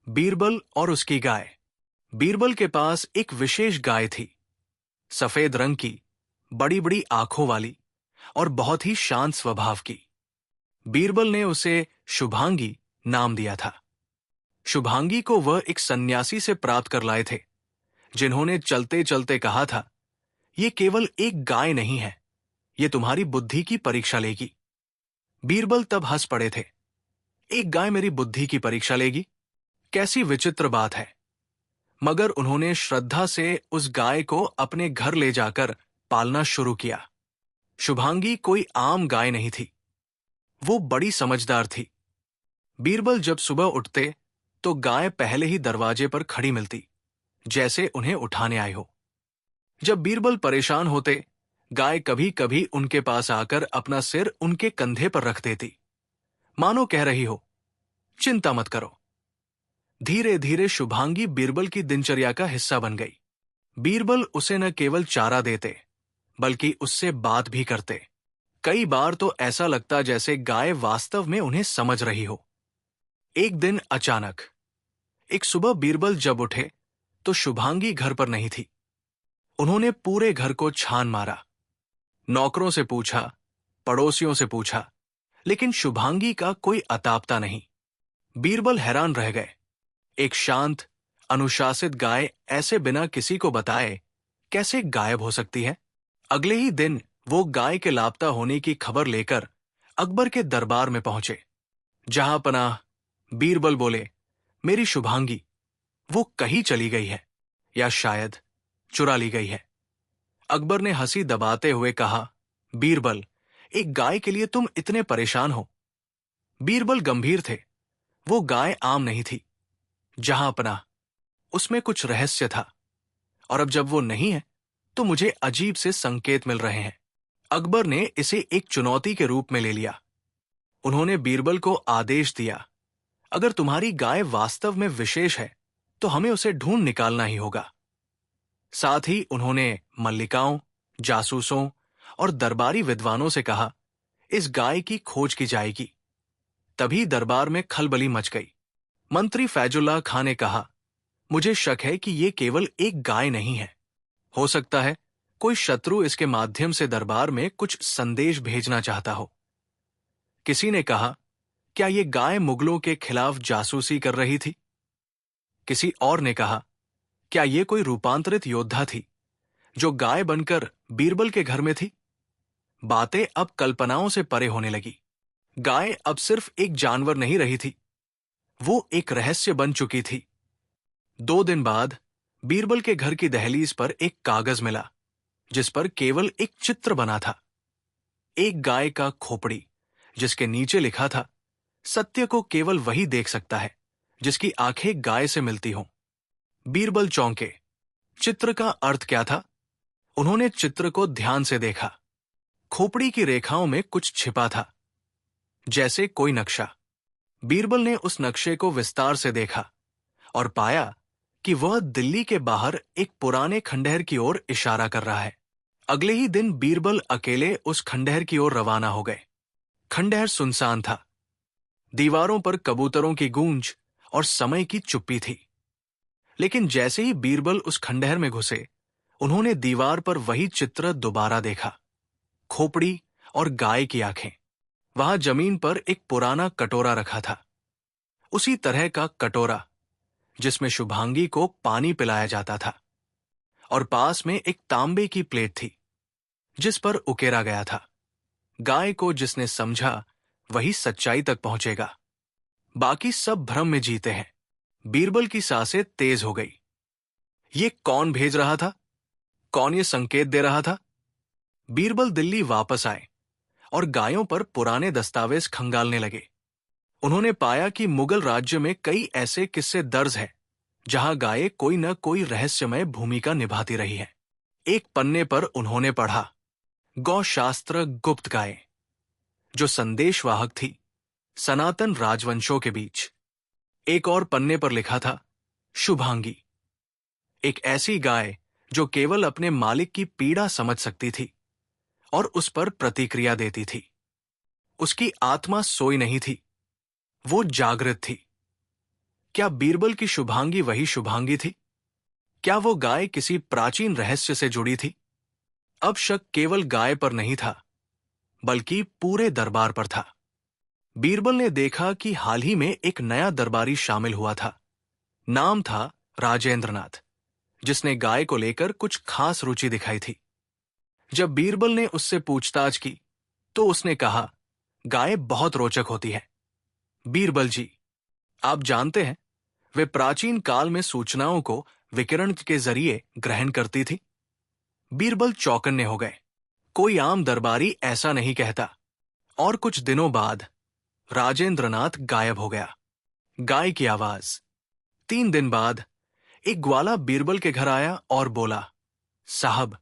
बीरबल और उसकी गाय। बीरबल के पास एक विशेष गाय थी, सफेद रंग की, बड़ी बड़ी आंखों वाली और बहुत ही शांत स्वभाव की। बीरबल ने उसे शुभांगी नाम दिया था। शुभांगी को वह एक सन्यासी से प्राप्त कर लाए थे, जिन्होंने चलते चलते कहा था, ये केवल एक गाय नहीं है, ये तुम्हारी बुद्धि की परीक्षा लेगी। बीरबल तब हंस पड़े थे। एक गाय मेरी बुद्धि की परीक्षा लेगी? कैसी विचित्र बात है। मगर उन्होंने श्रद्धा से उस गाय को अपने घर ले जाकर पालना शुरू किया। शुभांगी कोई आम गाय नहीं थी, वो बड़ी समझदार थी। बीरबल जब सुबह उठते तो गाय पहले ही दरवाजे पर खड़ी मिलती, जैसे उन्हें उठाने आई हो। जब बीरबल परेशान होते, गाय कभी कभी उनके पास आकर अपना सिर उनके कंधे पर रख देती, मानो कह रही हो, चिंता मत करो। धीरे धीरे शुभांगी बीरबल की दिनचर्या का हिस्सा बन गई। बीरबल उसे न केवल चारा देते, बल्कि उससे बात भी करते। कई बार तो ऐसा लगता जैसे गाय वास्तव में उन्हें समझ रही हो। एक दिन अचानक एक सुबह बीरबल जब उठे तो शुभांगी घर पर नहीं थी। उन्होंने पूरे घर को छान मारा, नौकरों से पूछा, पड़ोसियों से पूछा, लेकिन शुभांगी का कोई अतापता नहीं। बीरबल हैरान रह गए। एक शांत, अनुशासित गाय ऐसे बिना किसी को बताए कैसे गायब हो सकती है? अगले ही दिन वो गाय के लापता होने की खबर लेकर अकबर के दरबार में पहुंचे। जहां पनाह बीरबल बोले, मेरी शुभांगी, वो कहीं चली गई है या शायद चुरा ली गई है। अकबर ने हंसी दबाते हुए कहा, बीरबल, एक गाय के लिए तुम इतने परेशान हो? बीरबल गंभीर थे। वो गाय आम नहीं थी। जहां पनाह उसमें कुछ रहस्य था, और अब जब वो नहीं है तो मुझे अजीब से संकेत मिल रहे हैं। अकबर ने इसे एक चुनौती के रूप में ले लिया। उन्होंने बीरबल को आदेश दिया, अगर तुम्हारी गाय वास्तव में विशेष है तो हमें उसे ढूंढ निकालना ही होगा। साथ ही उन्होंने मल्लिकाओं, जासूसों और दरबारी विद्वानों से कहा, इस गाय की खोज की जाएगी। तभी दरबार में खलबली मच गई। मंत्री फैजुल्लाह खां ने कहा, मुझे शक है कि ये केवल एक गाय नहीं है। हो सकता है कोई शत्रु इसके माध्यम से दरबार में कुछ संदेश भेजना चाहता हो। किसी ने कहा, क्या ये गाय मुगलों के खिलाफ जासूसी कर रही थी? किसी और ने कहा, क्या ये कोई रूपांतरित योद्धा थी जो गाय बनकर बीरबल के घर में थी? बातें अब कल्पनाओं से परे होने लगी। गाय अब सिर्फ एक जानवर नहीं रही थी, वो एक रहस्य बन चुकी थी। 2 दिन बाद बीरबल के घर की दहलीज पर एक कागज मिला, जिस पर केवल एक चित्र बना था। एक गाय का खोपड़ी, जिसके नीचे लिखा था, सत्य को केवल वही देख सकता है जिसकी आंखें गाय से मिलती हों। बीरबल चौंके। चित्र का अर्थ क्या था? उन्होंने चित्र को ध्यान से देखा। खोपड़ी की रेखाओं में कुछ छिपा था, जैसे कोई नक्शा। बीरबल ने उस नक्शे को विस्तार से देखा और पाया कि वह दिल्ली के बाहर एक पुराने खंडहर की ओर इशारा कर रहा है। अगले ही दिन बीरबल अकेले उस खंडहर की ओर रवाना हो गए। खंडहर सुनसान था। दीवारों पर कबूतरों की गूंज और समय की चुप्पी थी। लेकिन जैसे ही बीरबल उस खंडहर में घुसे, उन्होंने दीवार पर वही चित्र दोबारा देखा, खोपड़ी और गाय की आंखें। वहां जमीन पर एक पुराना कटोरा रखा था, उसी तरह का कटोरा जिसमें शुभांगी को पानी पिलाया जाता था, और पास में एक तांबे की प्लेट थी जिस पर उकेरा गया था, गाय को जिसने समझा वही सच्चाई तक पहुंचेगा, बाकी सब भ्रम में जीते हैं। बीरबल की सांसें तेज हो गई। ये कौन भेज रहा था? कौन ये संकेत दे रहा था? बीरबल दिल्ली वापस आए और गायों पर पुराने दस्तावेज खंगालने लगे। उन्होंने पाया कि मुगल राज्य में कई ऐसे किस्से दर्ज हैं जहां गायें कोई न कोई रहस्यमय भूमिका निभाती रही है। एक पन्ने पर उन्होंने पढ़ा, गौशास्त्र गुप्त गाय, जो संदेशवाहक थी सनातन राजवंशों के बीच। एक और पन्ने पर लिखा था, शुभांगी, एक ऐसी गाय जो केवल अपने मालिक की पीड़ा समझ सकती थी और उस पर प्रतिक्रिया देती थी। उसकी आत्मा सोई नहीं थी, वो जागृत थी। क्या बीरबल की शुभांगी वही शुभांगी थी? क्या वो गाय किसी प्राचीन रहस्य से जुड़ी थी? अब शक केवल गाय पर नहीं था, बल्कि पूरे दरबार पर था। बीरबल ने देखा कि हाल ही में एक नया दरबारी शामिल हुआ था। नाम था राजेंद्रनाथ, जिसने गाय को लेकर कुछ खास रुचि दिखाई थी। जब बीरबल ने उससे पूछताछ की, तो उसने कहा, गाय बहुत रोचक होती है। बीरबल जी, आप जानते हैं, वे प्राचीन काल में सूचनाओं को विकिरण के जरिए ग्रहण करती थी। बीरबल चौकन्ने हो गए। कोई आम दरबारी ऐसा नहीं कहता। और कुछ दिनों बाद राजेंद्रनाथ गायब हो गया। गाय की आवाज। 3 दिन बाद एक ग्वाला बीरबल के घर आया और बोला, साहब,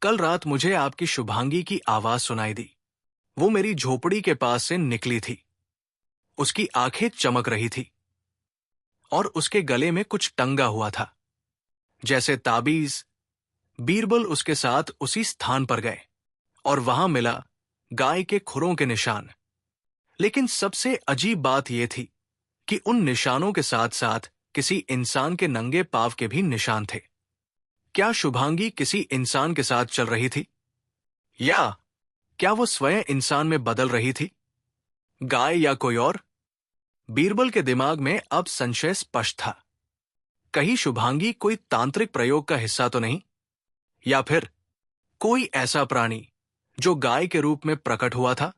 कल रात मुझे आपकी शुभांगी की आवाज सुनाई दी। वो मेरी झोपड़ी के पास से निकली थी। उसकी आंखें चमक रही थी और उसके गले में कुछ टंगा हुआ था, जैसे ताबीज। बीरबल उसके साथ उसी स्थान पर गए और वहां मिला गाय के खुरों के निशान। लेकिन सबसे अजीब बात यह थी कि उन निशानों के साथ साथ किसी इंसान के नंगे पांव के भी निशान थे। क्या शुभांगी किसी इंसान के साथ चल रही थी, या क्या वो स्वयं इंसान में बदल रही थी? गाय या कोई और? बीरबल के दिमाग में अब संशय स्पष्ट था। कहीं शुभांगी कोई तांत्रिक प्रयोग का हिस्सा तो नहीं, या फिर कोई ऐसा प्राणी जो गाय के रूप में प्रकट हुआ था?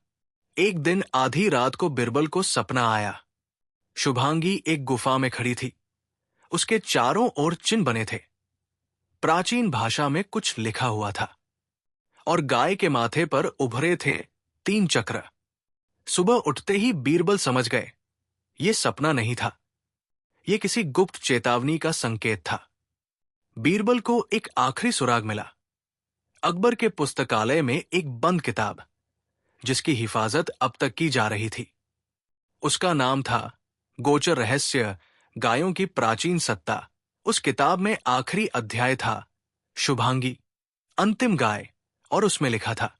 एक दिन आधी रात को बीरबल को सपना आया। शुभांगी एक गुफा में खड़ी थी। उसके चारों ओर चिन्ह बने थे। प्राचीन भाषा में कुछ लिखा हुआ था और गाय के माथे पर उभरे थे 3 चक्र। सुबह उठते ही बीरबल समझ गए, ये सपना नहीं था, ये किसी गुप्त चेतावनी का संकेत था। बीरबल को एक आखिरी सुराग मिला। अकबर के पुस्तकालय में एक बंद किताब, जिसकी हिफाजत अब तक की जा रही थी। उसका नाम था गोचर रहस्य, गायों की प्राचीन सत्ता। उस किताब में आखिरी अध्याय था शुभांगी, अंतिम गाय, और उसमें लिखा था,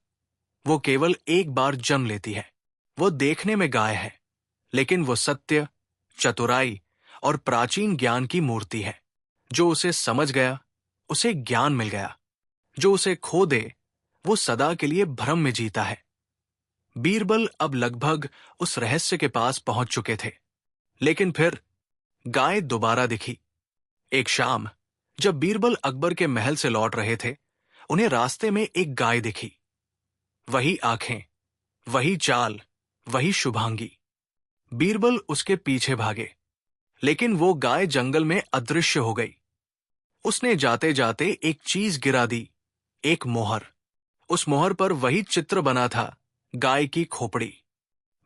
वो केवल एक बार जन्म लेती है। वो देखने में गाय है, लेकिन वो सत्य, चतुराई और प्राचीन ज्ञान की मूर्ति है। जो उसे समझ गया, उसे ज्ञान मिल गया। जो उसे खो दे, वो सदा के लिए भ्रम में जीता है। बीरबल अब लगभग उस रहस्य के पास पहुंच चुके थे। लेकिन फिर गाय दोबारा दिखी। एक शाम, जब बीरबल अकबर के महल से लौट रहे थे, उन्हें रास्ते में एक गाय दिखी। वही आंखें, वही चाल, वही शुभांगी। बीरबल उसके पीछे भागे, लेकिन वो गाय जंगल में अदृश्य हो गई। उसने जाते जाते एक चीज गिरा दी, एक मोहर। उस मोहर पर वही चित्र बना था, गाय की खोपड़ी।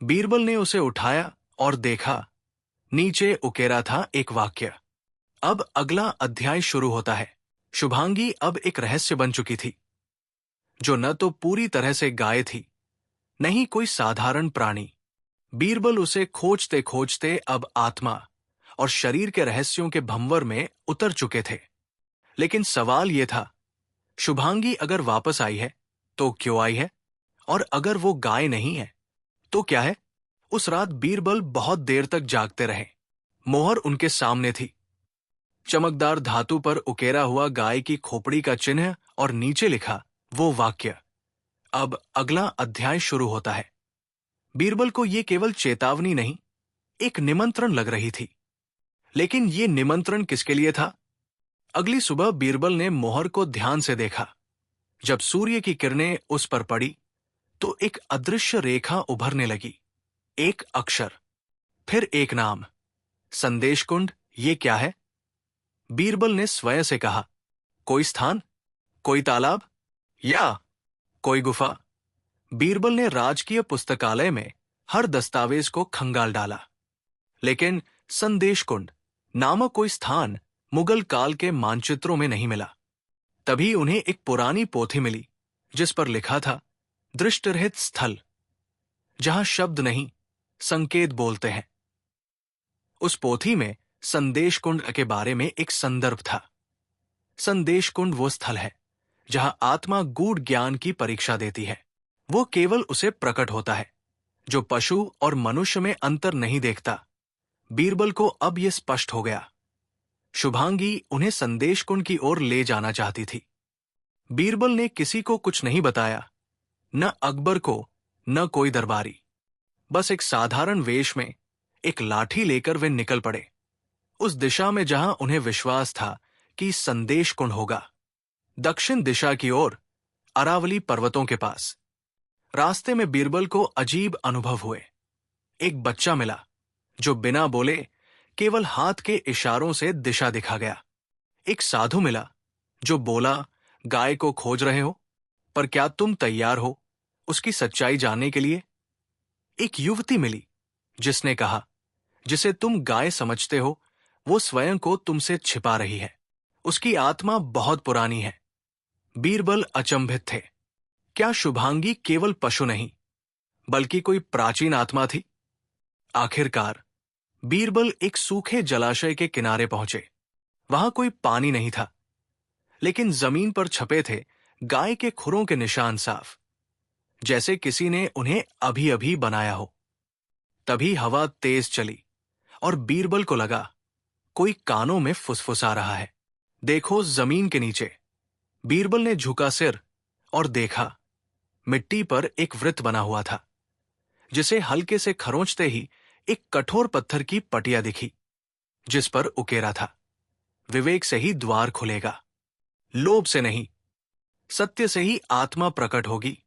बीरबल ने उसे उठाया और देखा, नीचे उकेरा था एक वाक्य, अब अगला अध्याय शुरू होता है। शुभांगी अब एक रहस्य बन चुकी थी, जो न तो पूरी तरह से गाय थी, न ही कोई साधारण प्राणी। बीरबल उसे खोजते खोजते अब आत्मा और शरीर के रहस्यों के भंवर में उतर चुके थे। लेकिन सवाल यह था, शुभांगी अगर वापस आई है, तो क्यों आई है? और अगर वो गाय नहीं है, तो क्या है? उस रात बीरबल बहुत देर तक जागते रहे। मोहर उनके सामने थी, चमकदार धातु पर उकेरा हुआ गाय की खोपड़ी का चिन्ह, और नीचे लिखा वो वाक्य, अब अगला अध्याय शुरू होता है। बीरबल को यह केवल चेतावनी नहीं, एक निमंत्रण लग रही थी। लेकिन यह निमंत्रण किसके लिए था? अगली सुबह बीरबल ने मोहर को ध्यान से देखा। जब सूर्य की किरणें उस पर पड़ी, तो एक अदृश्य रेखा उभरने लगी। एक अक्षर, फिर एक नाम, संदेश कुंड। ये क्या है? बीरबल ने स्वयं से कहा, कोई स्थान, कोई तालाब, या कोई गुफा? बीरबल ने राजकीय पुस्तकालय में हर दस्तावेज को खंगाल डाला, लेकिन संदेश कुंड नामक कोई स्थान मुगल काल के मानचित्रों में नहीं मिला। तभी उन्हें एक पुरानी पोथी मिली, जिस पर लिखा था, दृष्टरहित स्थल, जहां शब्द नहीं, संकेत बोलते हैं। उस पोथी में संदेश कुंड के बारे में एक संदर्भ था। संदेश कुंड वो स्थल है जहां आत्मा गूढ़ ज्ञान की परीक्षा देती है। वो केवल उसे प्रकट होता है जो पशु और मनुष्य में अंतर नहीं देखता। बीरबल को अब यह स्पष्ट हो गया, शुभांगी उन्हें संदेश कुंड की ओर ले जाना चाहती थी। बीरबल ने किसी को कुछ नहीं बताया, न अकबर को, न कोई दरबारी। बस एक साधारण वेश में एक लाठी लेकर वे निकल पड़े, उस दिशा में जहां उन्हें विश्वास था कि संदेश कुंड होगा, दक्षिण दिशा की ओर, अरावली पर्वतों के पास। रास्ते में बीरबल को अजीब अनुभव हुए। एक बच्चा मिला जो बिना बोले केवल हाथ के इशारों से दिशा दिखा गया। एक साधु मिला जो बोला, गाय को खोज रहे हो, पर क्या तुम तैयार हो उसकी सच्चाई जानने के लिए? एक युवती मिली जिसने कहा, जिसे तुम गाय समझते हो वो स्वयं को तुमसे छिपा रही है, उसकी आत्मा बहुत पुरानी है। बीरबल अचंभित थे। क्या शुभांगी केवल पशु नहीं बल्कि कोई प्राचीन आत्मा थी? आखिरकार बीरबल एक सूखे जलाशय के किनारे पहुंचे। वहां कोई पानी नहीं था, लेकिन जमीन पर छपे थे गाय के खुरों के निशान, साफ जैसे किसी ने उन्हें अभी अभी बनाया हो। तभी हवा तेज चली और बीरबल को लगा कोई कानों में फुसफुसा रहा है। देखो जमीन के नीचे। बीरबल ने झुका सिर और देखा, मिट्टी पर एक वृत्त बना हुआ था, जिसे हल्के से खरोंचते ही एक कठोर पत्थर की पटिया दिखी, जिस पर उकेरा था, विवेक से ही द्वार खुलेगा, लोभ से नहीं, सत्य से ही आत्मा प्रकट होगी,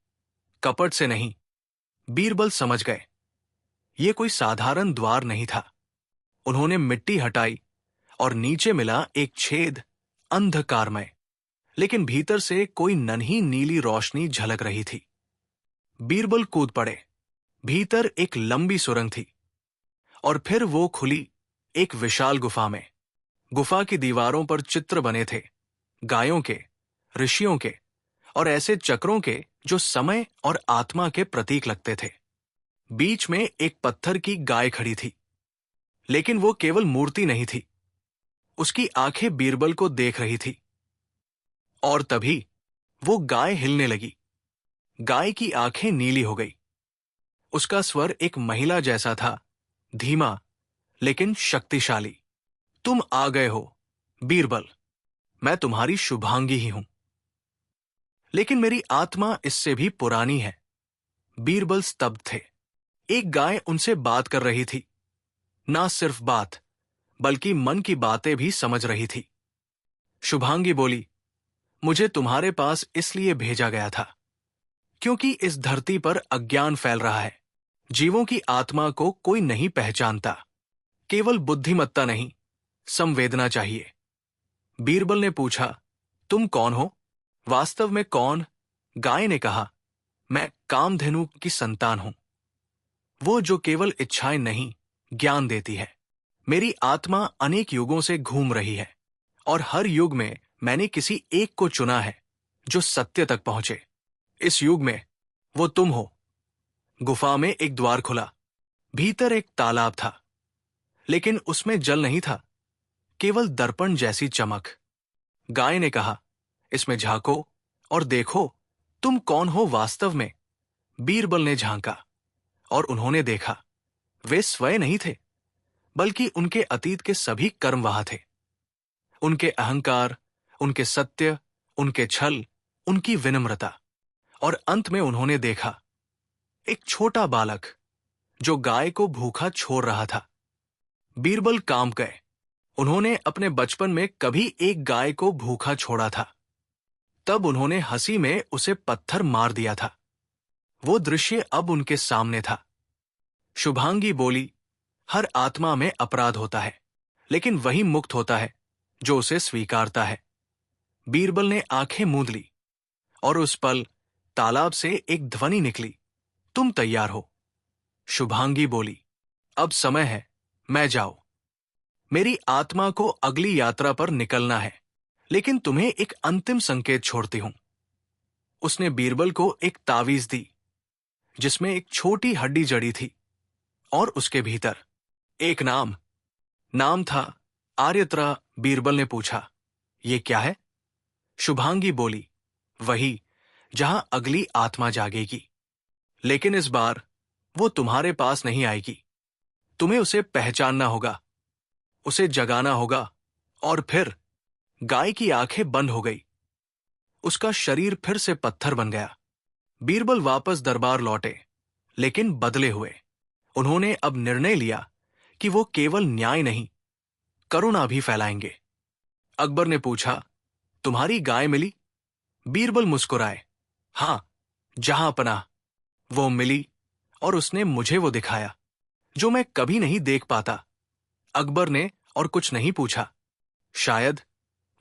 कपट से नहीं। बीरबल समझ गए ये कोई साधारण द्वार नहीं था। उन्होंने मिट्टी हटाई और नीचे मिला एक छेद, अंधकारमय, लेकिन भीतर से कोई नन्ही नीली रोशनी झलक रही थी। बीरबल कूद पड़े। भीतर एक लंबी सुरंग थी और फिर वो खुली एक विशाल गुफा में। गुफा की दीवारों पर चित्र बने थे, गायों के, ऋषियों के और ऐसे चक्रों के जो समय और आत्मा के प्रतीक लगते थे। बीच में एक पत्थर की गाय खड़ी थी, लेकिन वो केवल मूर्ति नहीं थी, उसकी आंखें बीरबल को देख रही थी। और तभी वो गाय हिलने लगी। गाय की आंखें नीली हो गई। उसका स्वर एक महिला जैसा था, धीमा लेकिन शक्तिशाली। तुम आ गए हो बीरबल, मैं तुम्हारी शुभांगी ही हूं, लेकिन मेरी आत्मा इससे भी पुरानी है। बीरबल स्तब्ध थे। एक गाय उनसे बात कर रही थी, ना सिर्फ बात बल्कि मन की बातें भी समझ रही थी। शुभांगी बोली, मुझे तुम्हारे पास इसलिए भेजा गया था क्योंकि इस धरती पर अज्ञान फैल रहा है। जीवों की आत्मा को कोई नहीं पहचानता। केवल बुद्धिमत्ता नहीं, संवेदना चाहिए। बीरबल ने पूछा, तुम कौन हो? वास्तव में कौन? गाय ने कहा, मैं कामधेनु की संतान हूं, वो जो केवल इच्छाएं नहीं, ज्ञान देती है। मेरी आत्मा अनेक युगों से घूम रही है और हर युग में मैंने किसी एक को चुना है जो सत्य तक पहुंचे। इस युग में वो तुम हो। गुफा में एक द्वार खुला। भीतर एक तालाब था, लेकिन उसमें जल नहीं था, केवल दर्पण जैसी चमक। गाय ने कहा, इसमें झांको और देखो तुम कौन हो वास्तव में। बीरबल ने झांका और उन्होंने देखा वे स्वयं नहीं थे, बल्कि उनके अतीत के सभी कर्म वहां थे। उनके अहंकार, उनके सत्य, उनके छल, उनकी विनम्रता। और अंत में उन्होंने देखा एक छोटा बालक जो गाय को भूखा छोड़ रहा था। बीरबल कांप गए। उन्होंने अपने बचपन में कभी एक गाय को भूखा छोड़ा था। तब उन्होंने हंसी में उसे पत्थर मार दिया था। वो दृश्य अब उनके सामने था। शुभांगी बोली, हर आत्मा में अपराध होता है, लेकिन वही मुक्त होता है जो उसे स्वीकारता है। बीरबल ने आंखें मूंद ली और उस पल तालाब से एक ध्वनि निकली, तुम तैयार हो? शुभांगी बोली, अब समय है, मैं जाऊं। मेरी आत्मा को अगली यात्रा पर निकलना है, लेकिन तुम्हें एक अंतिम संकेत छोड़ती हूं। उसने बीरबल को एक तावीज दी जिसमें एक छोटी हड्डी जड़ी थी और उसके भीतर एक नाम था आर्यत्रा। बीरबल ने पूछा, ये क्या है? शुभांगी बोली, वही जहां अगली आत्मा जागेगी, लेकिन इस बार वो तुम्हारे पास नहीं आएगी। तुम्हें उसे पहचानना होगा, उसे जगाना होगा। और फिर गाय की आंखें बंद हो गई, उसका शरीर फिर से पत्थर बन गया। बीरबल वापस दरबार लौटे, लेकिन बदले हुए। उन्होंने अब निर्णय लिया कि वो केवल न्याय नहीं, करुणा भी फैलाएंगे। अकबर ने पूछा, तुम्हारी गाय मिली? बीरबल मुस्कुराए, हां, जहां पनाह। वो मिली, और उसने मुझे वो दिखाया जो मैं कभी नहीं देख पाता। अकबर ने और कुछ नहीं पूछा। शायद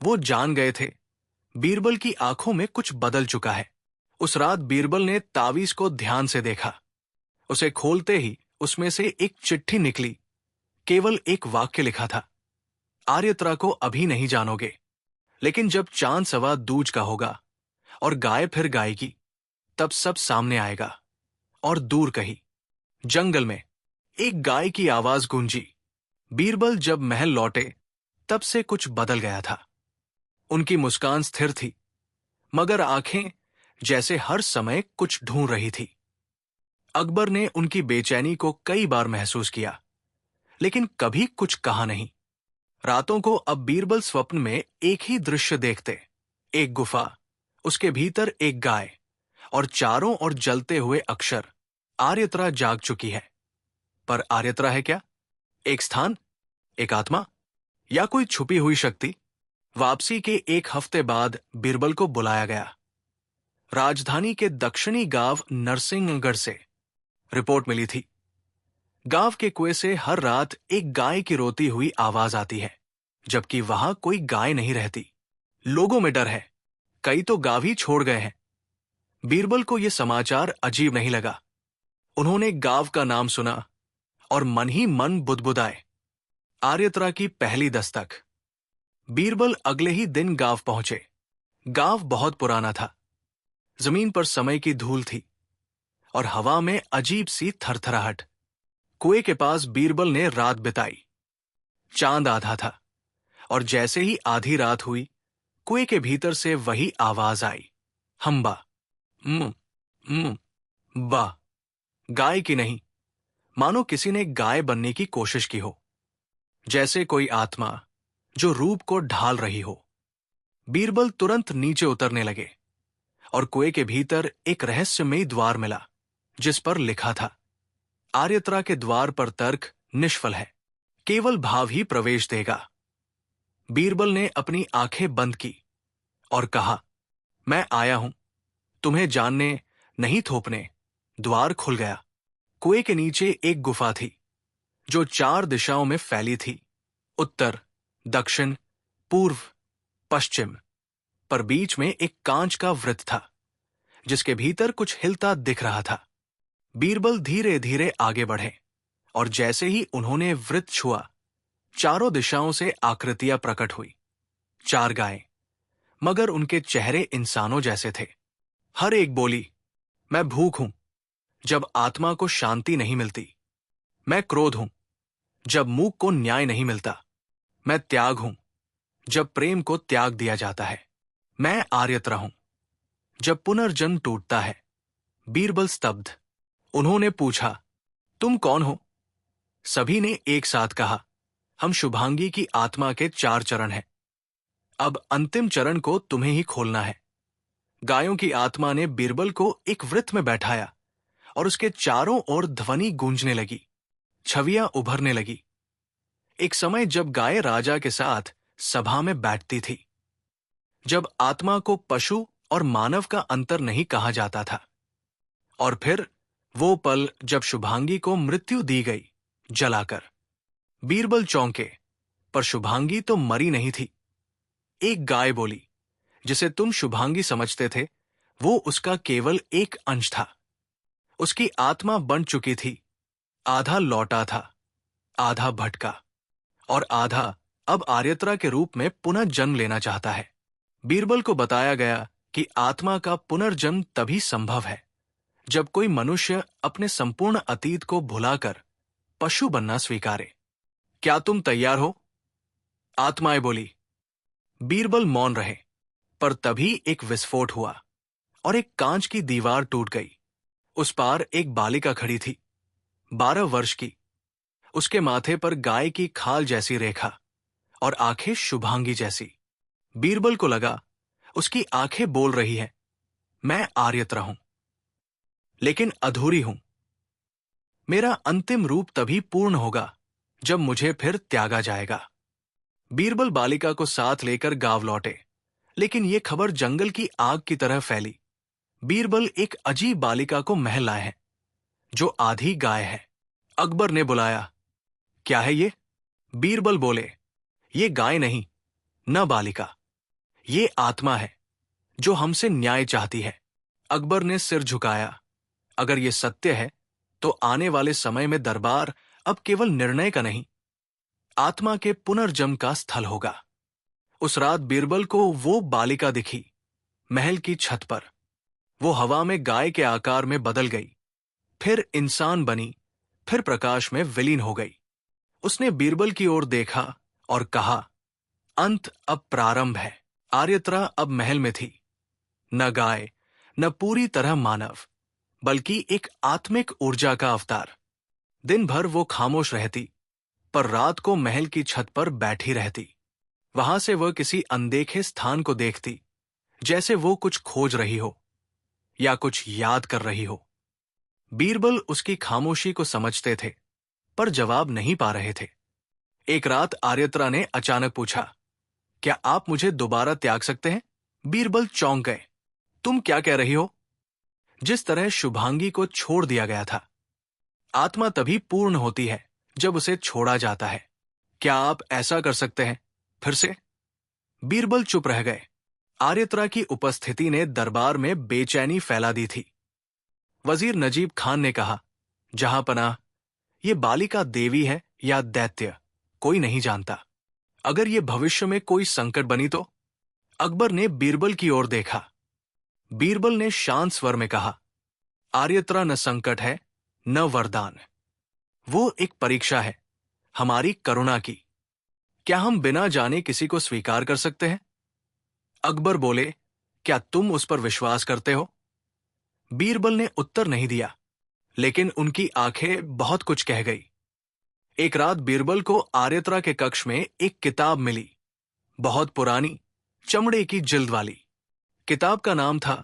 वो जान गए थे बीरबल की आंखों में कुछ बदल चुका है। उस रात बीरबल ने तावीज को ध्यान से देखा। उसे खोलते ही उसमें से एक चिट्ठी निकली। केवल एक वाक्य लिखा था, आर्यत्रा को अभी नहीं जानोगे, लेकिन जब चांद सवा दूज का होगा और गाय फिर गाएगी, तब सब सामने आएगा। और दूर कहीं जंगल में एक गाय की आवाज गूंजी। बीरबल जब महल लौटे, तब से कुछ बदल गया था। उनकी मुस्कान स्थिर थी, मगर आंखें जैसे हर समय कुछ ढूंढ रही थी। अकबर ने उनकी बेचैनी को कई बार महसूस किया, लेकिन कभी कुछ कहा नहीं। रातों को अब बीरबल स्वप्न में एक ही दृश्य देखते, एक गुफा, उसके भीतर एक गाय, और चारों ओर जलते हुए अक्षर। आर्यत्रा जाग चुकी है। पर आर्यत्रा है क्या? एक स्थान, एक आत्मा, या कोई छुपी हुई शक्ति? वापसी के एक हफ्ते बाद बीरबल को बुलाया गया। राजधानी के दक्षिणी गांव नरसिंहगढ़ से रिपोर्ट मिली थी। गांव के कुएं से हर रात एक गाय की रोती हुई आवाज आती है, जबकि वहां कोई गाय नहीं रहती। लोगों में डर है, कई तो गांव ही छोड़ गए हैं। बीरबल को यह समाचार अजीब नहीं लगा। उन्होंने गांव का नाम सुना और मन ही मन बुदबुदाए, आर्यत्रा की पहली दस्तक। बीरबल अगले ही दिन गांव पहुंचे। गांव बहुत पुराना था। जमीन पर समय की धूल थी और हवा में अजीब सी थरथराहट। कुएं के पास बीरबल ने रात बिताई। चांद आधा था, और जैसे ही आधी रात हुई, कुएं के भीतर से वही आवाज आई, हम्बा, बा। गाय की नहीं, मानो किसी ने गाय बनने की कोशिश की हो, जैसे कोई आत्मा जो रूप को ढाल रही हो। बीरबल तुरंत नीचे उतरने लगे, और कुएं के भीतर एक रहस्यमयी द्वार मिला, जिस पर लिखा था, आर्यत्रा के द्वार पर तर्क निष्फल है, केवल भाव ही प्रवेश देगा। बीरबल ने अपनी आंखें बंद की और कहा, मैं आया हूं, तुम्हें जानने नहीं थोपने। द्वार खुल गया। कुएं के नीचे एक गुफा थी, जो 4 दिशाओं में फैली थी, उत्तर, दक्षिण, पूर्व, पश्चिम। पर बीच में एक कांच का वृत्त था, जिसके भीतर कुछ हिलता दिख रहा था। बीरबल धीरे धीरे आगे बढ़े, और जैसे ही उन्होंने वृत्त छुआ, चारों दिशाओं से आकृतियां प्रकट हुई। 4 गायें, मगर उनके चेहरे इंसानों जैसे थे। हर एक बोली, मैं भूख हूं, जब आत्मा को शांति नहीं मिलती। मैं क्रोध हूं, जब मूक को न्याय नहीं मिलता। मैं त्याग हूं, जब प्रेम को त्याग दिया जाता है। मैं आर्यत्रा हूं, जब पुनर्जन्म टूटता है। बीरबल स्तब्ध। उन्होंने पूछा, तुम कौन हो? सभी ने एक साथ कहा, हम शुभांगी की आत्मा के 4 चरण हैं। अब अंतिम चरण को तुम्हें ही खोलना है। गायों की आत्मा ने बीरबल को एक वृत्त में बैठाया, और उसके चारों ओर ध्वनि गूंजने लगी, छवियां उभरने लगी। एक समय जब गाय राजा के साथ सभा में बैठती थी, जब आत्मा को पशु और मानव का अंतर नहीं कहा जाता था। और फिर वो पल जब शुभांगी को मृत्यु दी गई, जलाकर। बीरबल चौंके, पर शुभांगी तो मरी नहीं थी। एक गाय बोली, जिसे तुम शुभांगी समझते थे, वो उसका केवल एक अंश था। उसकी आत्मा बन चुकी थी, आधा लौटा था, आधा भटका, और आधा अब आर्यत्रा के रूप में पुनः जन्म लेना चाहता है। बीरबल को बताया गया कि आत्मा का पुनर्जन्म तभी संभव है, जब कोई मनुष्य अपने संपूर्ण अतीत को भुलाकर पशु बनना स्वीकारे। क्या तुम तैयार हो? आत्माएं बोली। बीरबल मौन रहे, पर तभी एक विस्फोट हुआ, और एक कांच की दीवार टूट गई। उस पार एक बालिका खड़ी थी, 12 वर्ष की। उसके माथे पर गाय की खाल जैसी रेखा और आंखें शुभांगी जैसी। बीरबल को लगा उसकी आंखें बोल रही है, मैं आर्यत्र हूं, लेकिन अधूरी हूं। मेरा अंतिम रूप तभी पूर्ण होगा जब मुझे फिर त्यागा जाएगा। बीरबल बालिका को साथ लेकर गांव लौटे, लेकिन यह खबर जंगल की आग की तरह फैली। बीरबल एक अजीब बालिका को महल लाए हैं, जो आधी गाय है। अकबर ने बुलाया, क्या है ये? बीरबल बोले, ये गाय नहीं, न बालिका, ये आत्मा है जो हमसे न्याय चाहती है। अकबर ने सिर झुकाया। अगर ये सत्य है तो आने वाले समय में दरबार अब केवल निर्णय का नहीं, आत्मा के पुनर्जन्म का स्थल होगा। उस रात बीरबल को वो बालिका दिखी, महल की छत पर। वो हवा में गाय के आकार में बदल गई, फिर इंसान बनी, फिर प्रकाश में विलीन हो गई। उसने बीरबल की ओर देखा और कहा, अंत अब प्रारंभ है। आर्यत्रा अब महल में थी, न गाय, न पूरी तरह मानव, बल्कि एक आत्मिक ऊर्जा का अवतार। दिन भर वो खामोश रहती, पर रात को महल की छत पर बैठी रहती। वहां से वह किसी अनदेखे स्थान को देखती, जैसे वो कुछ खोज रही हो या कुछ याद कर रही हो। बीरबल उसकी खामोशी को समझते थे, पर जवाब नहीं पा रहे थे। एक रात आर्यत्रा ने अचानक पूछा, क्या आप मुझे दोबारा त्याग सकते हैं? बीरबल चौंक गए। तुम क्या कह रही हो? जिस तरह शुभांगी को छोड़ दिया गया था। आत्मा तभी पूर्ण होती है जब उसे छोड़ा जाता है। क्या आप ऐसा कर सकते हैं फिर से? बीरबल चुप रह गए। आर्यत्रा की उपस्थिति ने दरबार में बेचैनी फैला दी थी। वजीर नजीब खान ने कहा, जहां पनाह, ये बालिका देवी है या दैत्य, कोई नहीं जानता। अगर ये भविष्य में कोई संकट बनी तो? अकबर ने बीरबल की ओर देखा। बीरबल ने शांत स्वर में कहा, आर्यत्रा न संकट है, न वरदान। वो एक परीक्षा है, हमारी करुणा की। क्या हम बिना जाने किसी को स्वीकार कर सकते हैं? अकबर बोले, क्या तुम उस पर विश्वास करते हो? बीरबल ने उत्तर नहीं दिया, लेकिन उनकी आंखें बहुत कुछ कह गई। एक रात बीरबल को आर्यत्रा के कक्ष में एक किताब मिली, बहुत पुरानी, चमड़े की जिल्द वाली। किताब का नाम था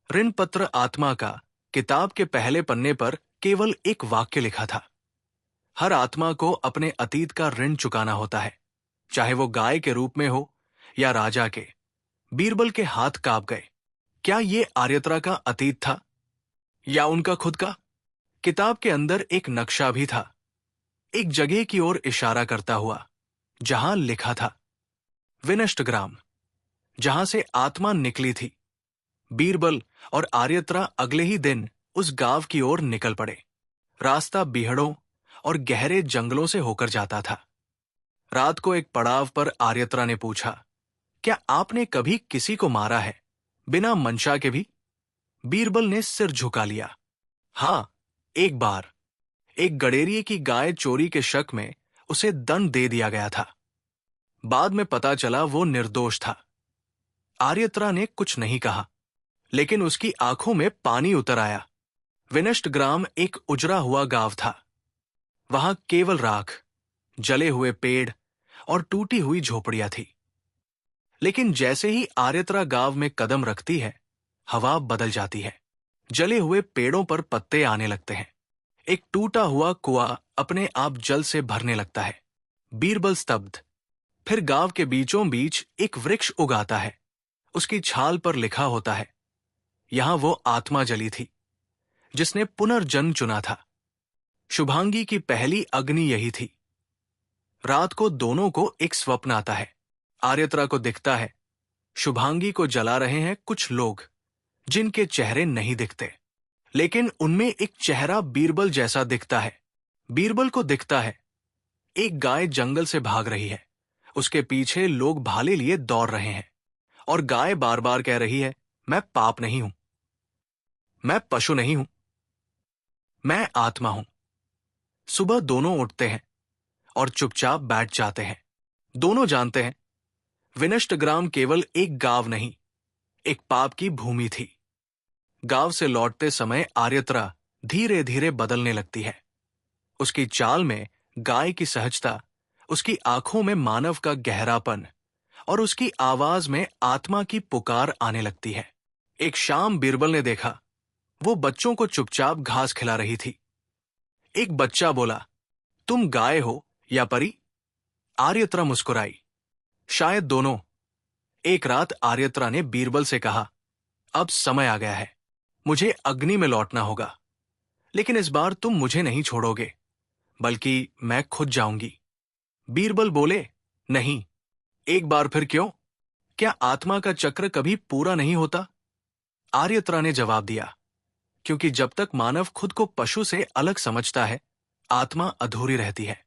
ऋण पत्र आत्मा का। किताब के पहले पन्ने पर केवल एक वाक्य लिखा था, हर आत्मा को अपने अतीत का ऋण चुकाना होता है, चाहे वो गाय के रूप में हो या राजा के। बीरबल के हाथ कांप गए। क्या ये आर्यत्रा का अतीत था या उनका खुद का? किताब के अंदर एक नक्शा भी था, एक जगह की ओर इशारा करता हुआ, जहां लिखा था विनष्ट ग्राम, जहां से आत्मा निकली थी। बीरबल और आर्यत्रा अगले ही दिन उस गांव की ओर निकल पड़े। रास्ता बीहड़ों और गहरे जंगलों से होकर जाता था। रात को एक पड़ाव पर आर्यत्रा ने पूछा, क्या आपने कभी किसी को मारा है, बिना मंशा के भी? बीरबल ने सिर झुका लिया। हां, एक बार। एक गडेरिये की गाय चोरी के शक में उसे दंड दे दिया गया था। बाद में पता चला वो निर्दोष था। आर्यत्रा ने कुछ नहीं कहा, लेकिन उसकी आंखों में पानी उतर आया। विनष्ट ग्राम एक उजड़ा हुआ गांव था। वहां केवल राख, जले हुए पेड़ और टूटी हुई झोपड़ियां थी। लेकिन जैसे ही आर्यत्रा गांव में कदम रखती है, हवा बदल जाती है। जले हुए पेड़ों पर पत्ते आने लगते हैं। एक टूटा हुआ कुआं अपने आप जल से भरने लगता है। बीरबल स्तब्ध। फिर गांव के बीचों बीच एक वृक्ष उगाता है। उसकी छाल पर लिखा होता है, यहां वो आत्मा जली थी जिसने पुनर्जन्म चुना था। शुभांगी की पहली अग्नि यही थी। रात को दोनों को एक स्वप्न आता है। आर्यत्रा को दिखता है शुभांगी को जला रहे हैं कुछ लोग, जिनके चेहरे नहीं दिखते, लेकिन उनमें एक चेहरा बीरबल जैसा दिखता है। बीरबल को दिखता है एक गाय जंगल से भाग रही है, उसके पीछे लोग भाले लिए दौड़ रहे हैं, और गाय बार बार कह रही है, मैं पाप नहीं हूं, मैं पशु नहीं हूं, मैं आत्मा हूं। सुबह दोनों उठते हैं और चुपचाप बैठ जाते हैं। दोनों जानते हैं विनष्ट ग्राम केवल एक गांव नहीं, एक पाप की भूमि थी। गांव से लौटते समय आर्यत्रा धीरे धीरे बदलने लगती है। उसकी चाल में गाय की सहजता, उसकी आंखों में मानव का गहरापन और उसकी आवाज में आत्मा की पुकार आने लगती है। एक शाम बीरबल ने देखा, वो बच्चों को चुपचाप घास खिला रही थी। एक बच्चा बोला, तुम गाय हो या परी? आर्यत्रा मुस्कुराई, शायद दोनों। एक रात आर्यत्रा ने बीरबल से कहा, अब समय आ गया है, मुझे अग्नि में लौटना होगा, लेकिन इस बार तुम मुझे नहीं छोड़ोगे, बल्कि मैं खुद जाऊंगी। बीरबल बोले, नहीं। एक बार फिर क्यों? क्या आत्मा का चक्र कभी पूरा नहीं होता? आर्यत्रा ने जवाब दिया, क्योंकि जब तक मानव खुद को पशु से अलग समझता है, आत्मा अधूरी रहती है।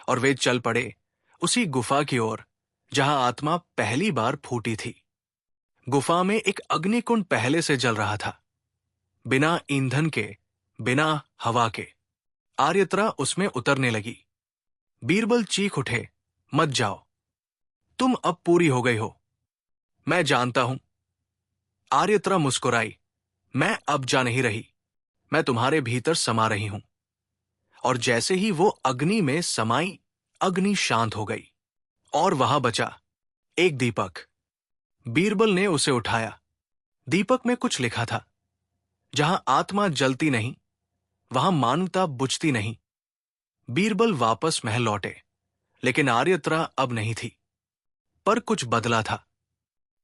और वे चल पड़े उसी गुफा की ओर जहां आत्मा पहली बार फूटी थी। गुफा में एक अग्निकुंड पहले से जल रहा था, बिना ईंधन के, बिना हवा के। आर्यत्रा उसमें उतरने लगी। बीरबल चीख उठे, मत जाओ, तुम अब पूरी हो गई हो। मैं जानता हूं। आर्यत्रा मुस्कुराई, मैं अब जा नहीं रही, मैं तुम्हारे भीतर समा रही हूं। और जैसे ही वो अग्नि में समाई, अग्नि शांत हो गई और वहां बचा एक दीपक। बीरबल ने उसे उठाया। दीपक में कुछ लिखा था, जहां आत्मा जलती नहीं, वहां मानवता बुझती नहीं। बीरबल वापस महल लौटे, लेकिन आर्यत्रा अब नहीं थी। पर कुछ बदला था।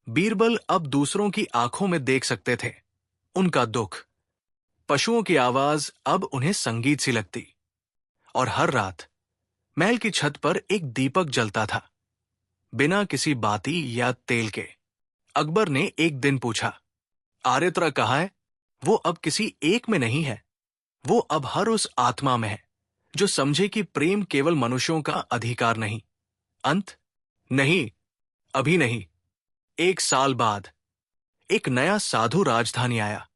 बीरबल अब दूसरों की आंखों में देख सकते थे उनका दुख। पशुओं की आवाज अब उन्हें संगीत सी लगती। और हर रात महल की छत पर एक दीपक जलता था, बिना किसी बाती या तेल के। अकबर ने एक दिन पूछा, आर्यत्रा कहाँ है? वो अब किसी एक में नहीं है, वो अब हर उस आत्मा में है जो समझे कि प्रेम केवल मनुष्यों का अधिकार नहीं। अंत? नहीं, अभी नहीं। 1 साल बाद एक नया साधु राजधानी आया।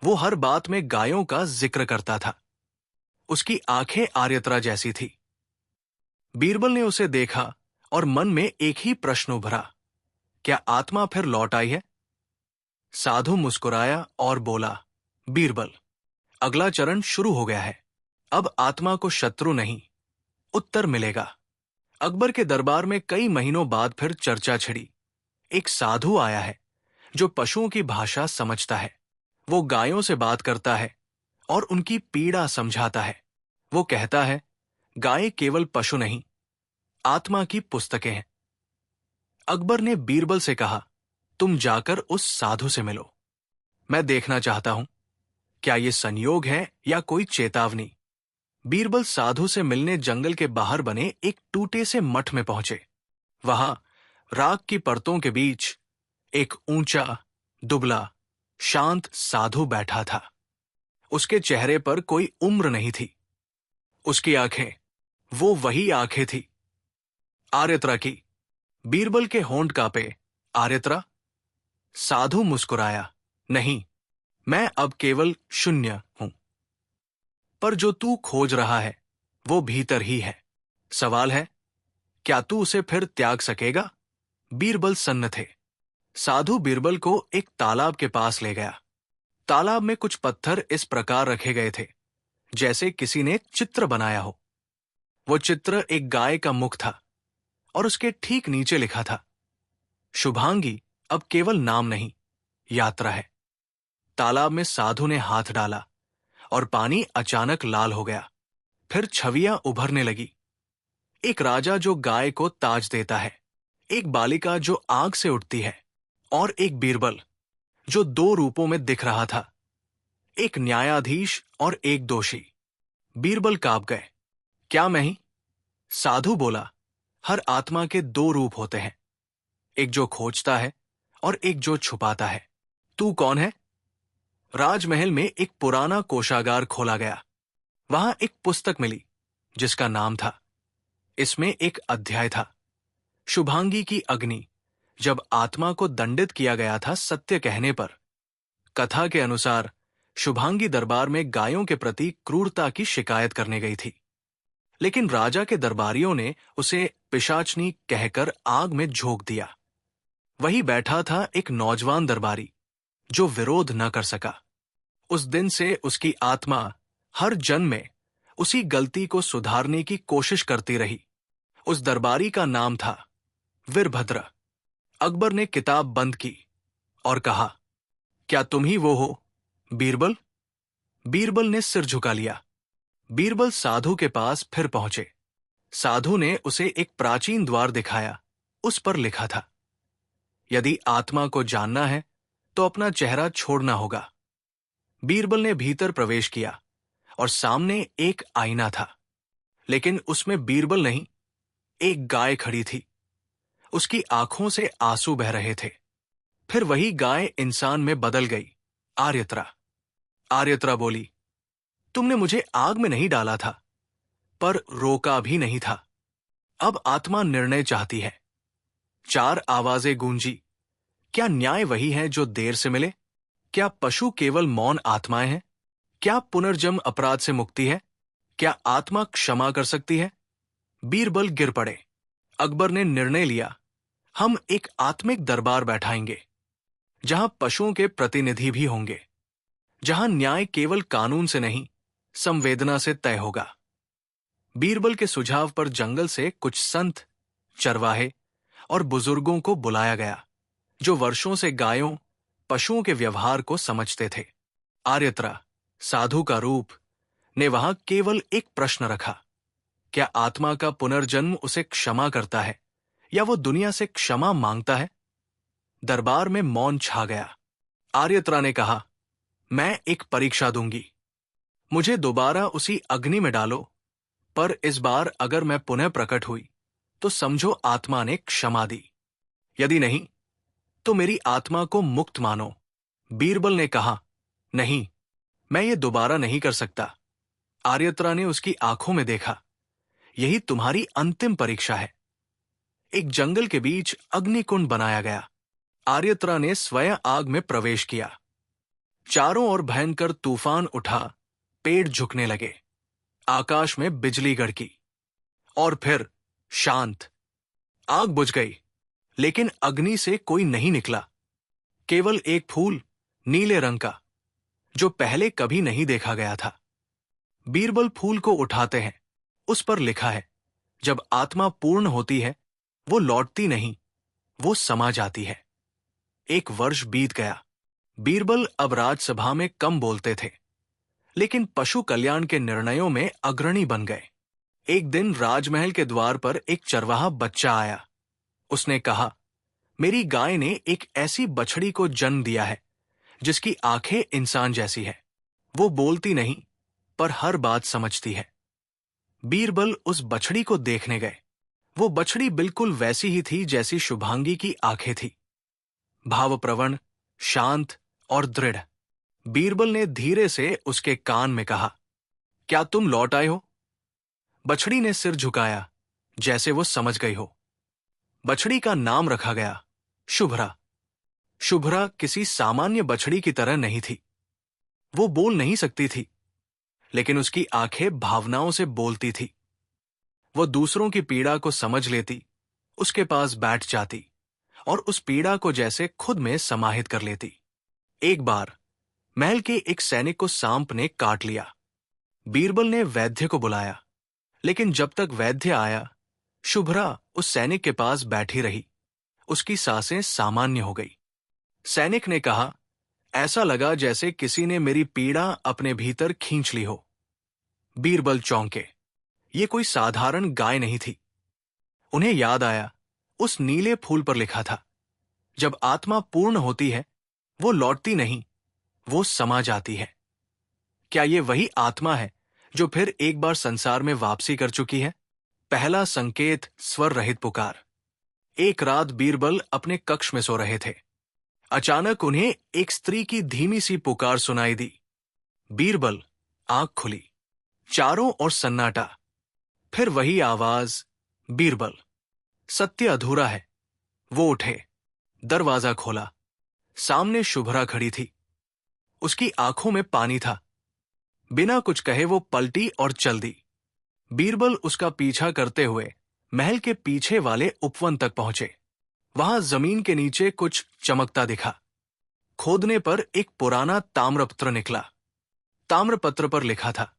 वो हर बात में गायों का जिक्र करता था। उसकी आंखें आर्यत्रा जैसी थी। बीरबल ने उसे देखा और मन में एक ही प्रश्न उभरा, क्या आत्मा फिर लौट आई है? साधु मुस्कुराया और बोला, बीरबल, अगला चरण शुरू हो गया है। अब आत्मा को शत्रु नहीं, उत्तर मिलेगा। अकबर के दरबार में कई महीनों बाद फिर चर्चा छिड़ी। एक साधु आया है जो पशुओं की भाषा समझता है। वो गायों से बात करता है और उनकी पीड़ा समझाता है। वो कहता है, गाय केवल पशु नहीं, आत्मा की पुस्तकें हैं। अकबर ने बीरबल से कहा, तुम जाकर उस साधु से मिलो। मैं देखना चाहता हूं, क्या ये संयोग है या कोई चेतावनी। बीरबल साधु से मिलने जंगल के बाहर बने एक टूटे से मठ में पहुंचे। वहां राख की परतों के बीच एक ऊंचा, दुबला, शांत साधु बैठा था। उसके चेहरे पर कोई उम्र नहीं थी। उसकी आंखें, वो वही आंखें थी आर्यत्रा की। बीरबल के होंठ कांपे। आर्यत्रा? साधु मुस्कुराया, नहीं, मैं अब केवल शून्य हूं। पर जो तू खोज रहा है वो भीतर ही है। सवाल है, क्या तू उसे फिर त्याग सकेगा? बीरबल सन्न थे। साधु बीरबल को एक तालाब के पास ले गया। तालाब में कुछ पत्थर इस प्रकार रखे गए थे जैसे किसी ने चित्र बनाया हो। वो चित्र एक गाय का मुख था और उसके ठीक नीचे लिखा था, शुभांगी अब केवल नाम नहीं, यात्रा है। तालाब में साधु ने हाथ डाला और पानी अचानक लाल हो गया। फिर छवियां उभरने लगी। एक राजा जो गाय को ताज देता है, एक बालिका जो आग से उठती है, और एक बीरबल जो 2 रूपों में दिख रहा था, एक न्यायाधीश और एक दोषी। बीरबल कांप गए। क्या मैं ही? साधु बोला, हर आत्मा के 2 रूप होते हैं, एक जो खोजता है और एक जो छुपाता है। तू कौन है? राजमहल में एक पुराना कोषागार खोला गया। वहां एक पुस्तक मिली जिसका नाम था। इसमें एक अध्याय था, शुभांगी की अग्नि, जब आत्मा को दंडित किया गया था सत्य कहने पर। कथा के अनुसार शुभांगी दरबार में गायों के प्रति क्रूरता की शिकायत करने गई थी, लेकिन राजा के दरबारियों ने उसे पिशाचनी कहकर आग में झोंक दिया। वही बैठा था एक नौजवान दरबारी जो विरोध न कर सका। उस दिन से उसकी आत्मा हर जन्म में उसी गलती को सुधारने की कोशिश करती रही। उस दरबारी का नाम था वीरभद्र। अकबर ने किताब बंद की और कहा, क्या तुम ही वो हो, बीरबल? बीरबल ने सिर झुका लिया। बीरबल साधु के पास फिर पहुंचे। साधु ने उसे एक प्राचीन द्वार दिखाया। उस पर लिखा था, यदि आत्मा को जानना है तो अपना चेहरा छोड़ना होगा। बीरबल ने भीतर प्रवेश किया और सामने एक आईना था, लेकिन उसमें बीरबल नहीं, एक गाय खड़ी थी। उसकी आंखों से आंसू बह रहे थे। फिर वही गाय इंसान में बदल गई, आर्यत्रा। आर्यत्रा बोली, तुमने मुझे आग में नहीं डाला था, पर रोका भी नहीं था। अब आत्मा निर्णय चाहती है। 4 आवाजें गूंजी। क्या न्याय वही है जो देर से मिले? क्या पशु केवल मौन आत्माएं हैं? क्या पुनर्जन्म अपराध से मुक्ति है? क्या आत्मा क्षमा कर सकती है? बीरबल गिर पड़े। अकबर ने निर्णय लिया, हम एक आत्मिक दरबार बैठाएंगे, जहां पशुओं के प्रतिनिधि भी होंगे, जहां न्याय केवल कानून से नहीं, संवेदना से तय होगा। बीरबल के सुझाव पर जंगल से कुछ संत, चरवाहे और बुजुर्गों को बुलाया गया, जो वर्षों से गायों, पशुओं के व्यवहार को समझते थे। आर्यत्रा, साधु का रूप, ने वहां केवल एक प्रश्न रखा, क्या आत्मा का पुनर्जन्म उसे क्षमा करता है या वो दुनिया से क्षमा मांगता है? दरबार में मौन छा गया। आर्यत्रा ने कहा, मैं एक परीक्षा दूंगी। मुझे दोबारा उसी अग्नि में डालो, पर इस बार अगर मैं पुनः प्रकट हुई तो समझो आत्मा ने क्षमा दी। यदि नहीं तो मेरी आत्मा को मुक्त मानो। बीरबल ने कहा, नहीं, मैं ये दोबारा नहीं कर सकता। आर्यत्रा ने उसकी आंखों में देखा, यही तुम्हारी अंतिम परीक्षा है। एक जंगल के बीच अग्निकुंड बनाया गया। आर्यत्रा ने स्वयं आग में प्रवेश किया। चारों ओर भयंकर तूफान उठा, पेड़ झुकने लगे, आकाश में बिजली गड़की, और फिर शांत। आग बुझ गई, लेकिन अग्नि से कोई नहीं निकला। केवल एक फूल, नीले रंग का, जो पहले कभी नहीं देखा गया था। बीरबल फूल को उठाते हैं। उस पर लिखा है, जब आत्मा पूर्ण होती है वो लौटती नहीं, वो समा जाती है। 1 वर्ष बीत गया। बीरबल अब राजसभा में कम बोलते थे, लेकिन पशु कल्याण के निर्णयों में अग्रणी बन गए। एक दिन राजमहल के द्वार पर एक चरवाहा बच्चा आया। उसने कहा, मेरी गाय ने एक ऐसी बछड़ी को जन्म दिया है जिसकी आंखें इंसान जैसी है। वो बोलती नहीं, पर हर बात समझती है। बीरबल उस बछड़ी को देखने गए। वो बछड़ी बिल्कुल वैसी ही थी जैसी शुभांगी की आंखें थी, भावप्रवण, शांत और दृढ़। बीरबल ने धीरे से उसके कान में कहा, क्या तुम लौट आए हो? बछड़ी ने सिर झुकाया, जैसे वो समझ गई हो। बछड़ी का नाम रखा गया शुभ्रा। शुभ्रा किसी सामान्य बछड़ी की तरह नहीं थी। वो बोल नहीं सकती थी, लेकिन उसकी आंखें भावनाओं से बोलती थी। वो दूसरों की पीड़ा को समझ लेती, उसके पास बैठ जाती और उस पीड़ा को जैसे खुद में समाहित कर लेती। एक बार महल के एक सैनिक को सांप ने काट लिया। बीरबल ने वैद्य को बुलाया, लेकिन जब तक वैद्य आया, शुभ्रा उस सैनिक के पास बैठी रही। उसकी सांसें सामान्य हो गई। सैनिक ने कहा, ऐसा लगा जैसे किसी ने मेरी पीड़ा अपने भीतर खींच ली हो। बीरबल चौंके। ये कोई साधारण गाय नहीं थी। उन्हें याद आया, उस नीले फूल पर लिखा था, जब आत्मा पूर्ण होती है वो लौटती नहीं, वो समा जाती है। क्या ये वही आत्मा है जो फिर एक बार संसार में वापसी कर चुकी है? पहला संकेत, स्वर रहित पुकार। एक रात बीरबल अपने कक्ष में सो रहे थे। अचानक उन्हें एक स्त्री की धीमी सी पुकार सुनाई दी। बीरबल, आंख खुली। चारों ओर सन्नाटा। फिर वही आवाज, बीरबल, सत्य अधूरा है। वो उठे, दरवाजा खोला। सामने शुभ्रा खड़ी थी। उसकी आंखों में पानी था। बिना कुछ कहे वो पलटी और चल दी। बीरबल उसका पीछा करते हुए महल के पीछे वाले उपवन तक पहुंचे। वहां जमीन के नीचे कुछ चमकता दिखा। खोदने पर एक पुराना ताम्रपत्र निकला। ताम्रपत्र पर लिखा था,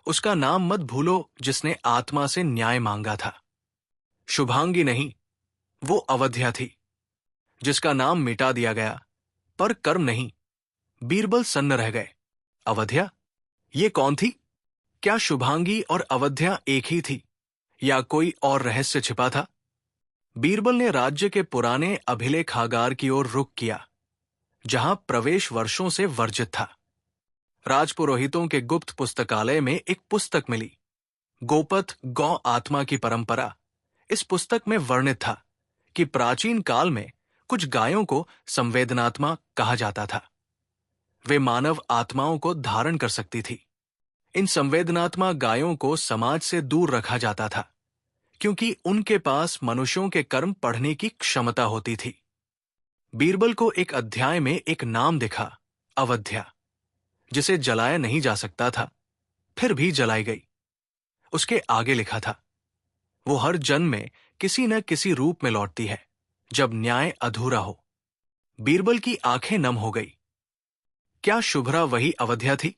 उसका नाम मत भूलो जिसने आत्मा से न्याय मांगा था। शुभांगी नहीं, वो अवध्या थी, जिसका नाम मिटा दिया गया, पर कर्म नहीं। बीरबल सन्न रह गए। अवध्या? ये कौन थी? क्या शुभांगी और अवध्या एक ही थी, या कोई और रहस्य छिपा था? बीरबल ने राज्य के पुराने अभिलेखागार की ओर रुख किया, जहां प्रवेश वर्षों से वर्जित था। राजपुरोहितों के गुप्त पुस्तकालय में एक पुस्तक मिली, गोपथ गौ आत्मा की परंपरा। इस पुस्तक में वर्णित था कि प्राचीन काल में कुछ गायों को संवेदनात्मा कहा जाता था। वे मानव आत्माओं को धारण कर सकती थी। इन संवेदनात्मा गायों को समाज से दूर रखा जाता था, क्योंकि उनके पास मनुष्यों के कर्म पढ़ने की क्षमता होती थी। बीरबल को एक अध्याय में एक नाम दिखा, अवध्या, जिसे जलाया नहीं जा सकता था, फिर भी जलाई गई। उसके आगे लिखा था, वो हर जन्म में किसी न किसी रूप में लौटती है, जब न्याय अधूरा हो। बीरबल की आंखें नम हो गई। क्या शुभ्रा वही अवध्या थी?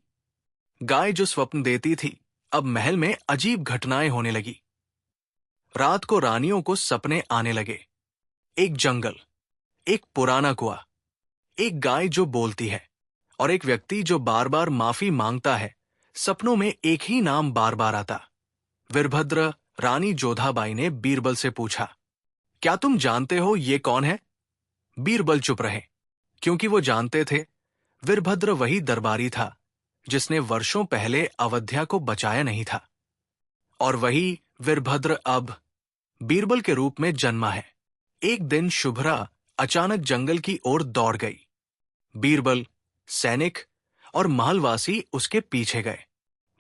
गाय जो स्वप्न देती थी, अब महल में अजीब घटनाएं होने लगी। रात को रानियों को सपने आने लगे। एक जंगल, एक पुराना कुआं, एक गाय जो बोलती है, और एक व्यक्ति जो बार बार माफी मांगता है। सपनों में एक ही नाम बार बार आता, वीरभद्र। रानी जोधाबाई ने बीरबल से पूछा, क्या तुम जानते हो ये कौन है? बीरबल चुप रहे, क्योंकि वो जानते थे वीरभद्र वही दरबारी था जिसने वर्षों पहले अवध्या को बचाया नहीं था। और वही वीरभद्र अब बीरबल के रूप में जन्मा है। एक दिन शुभ्रा अचानक जंगल की ओर दौड़ गई। बीरबल, सैनिक और महलवासी उसके पीछे गए।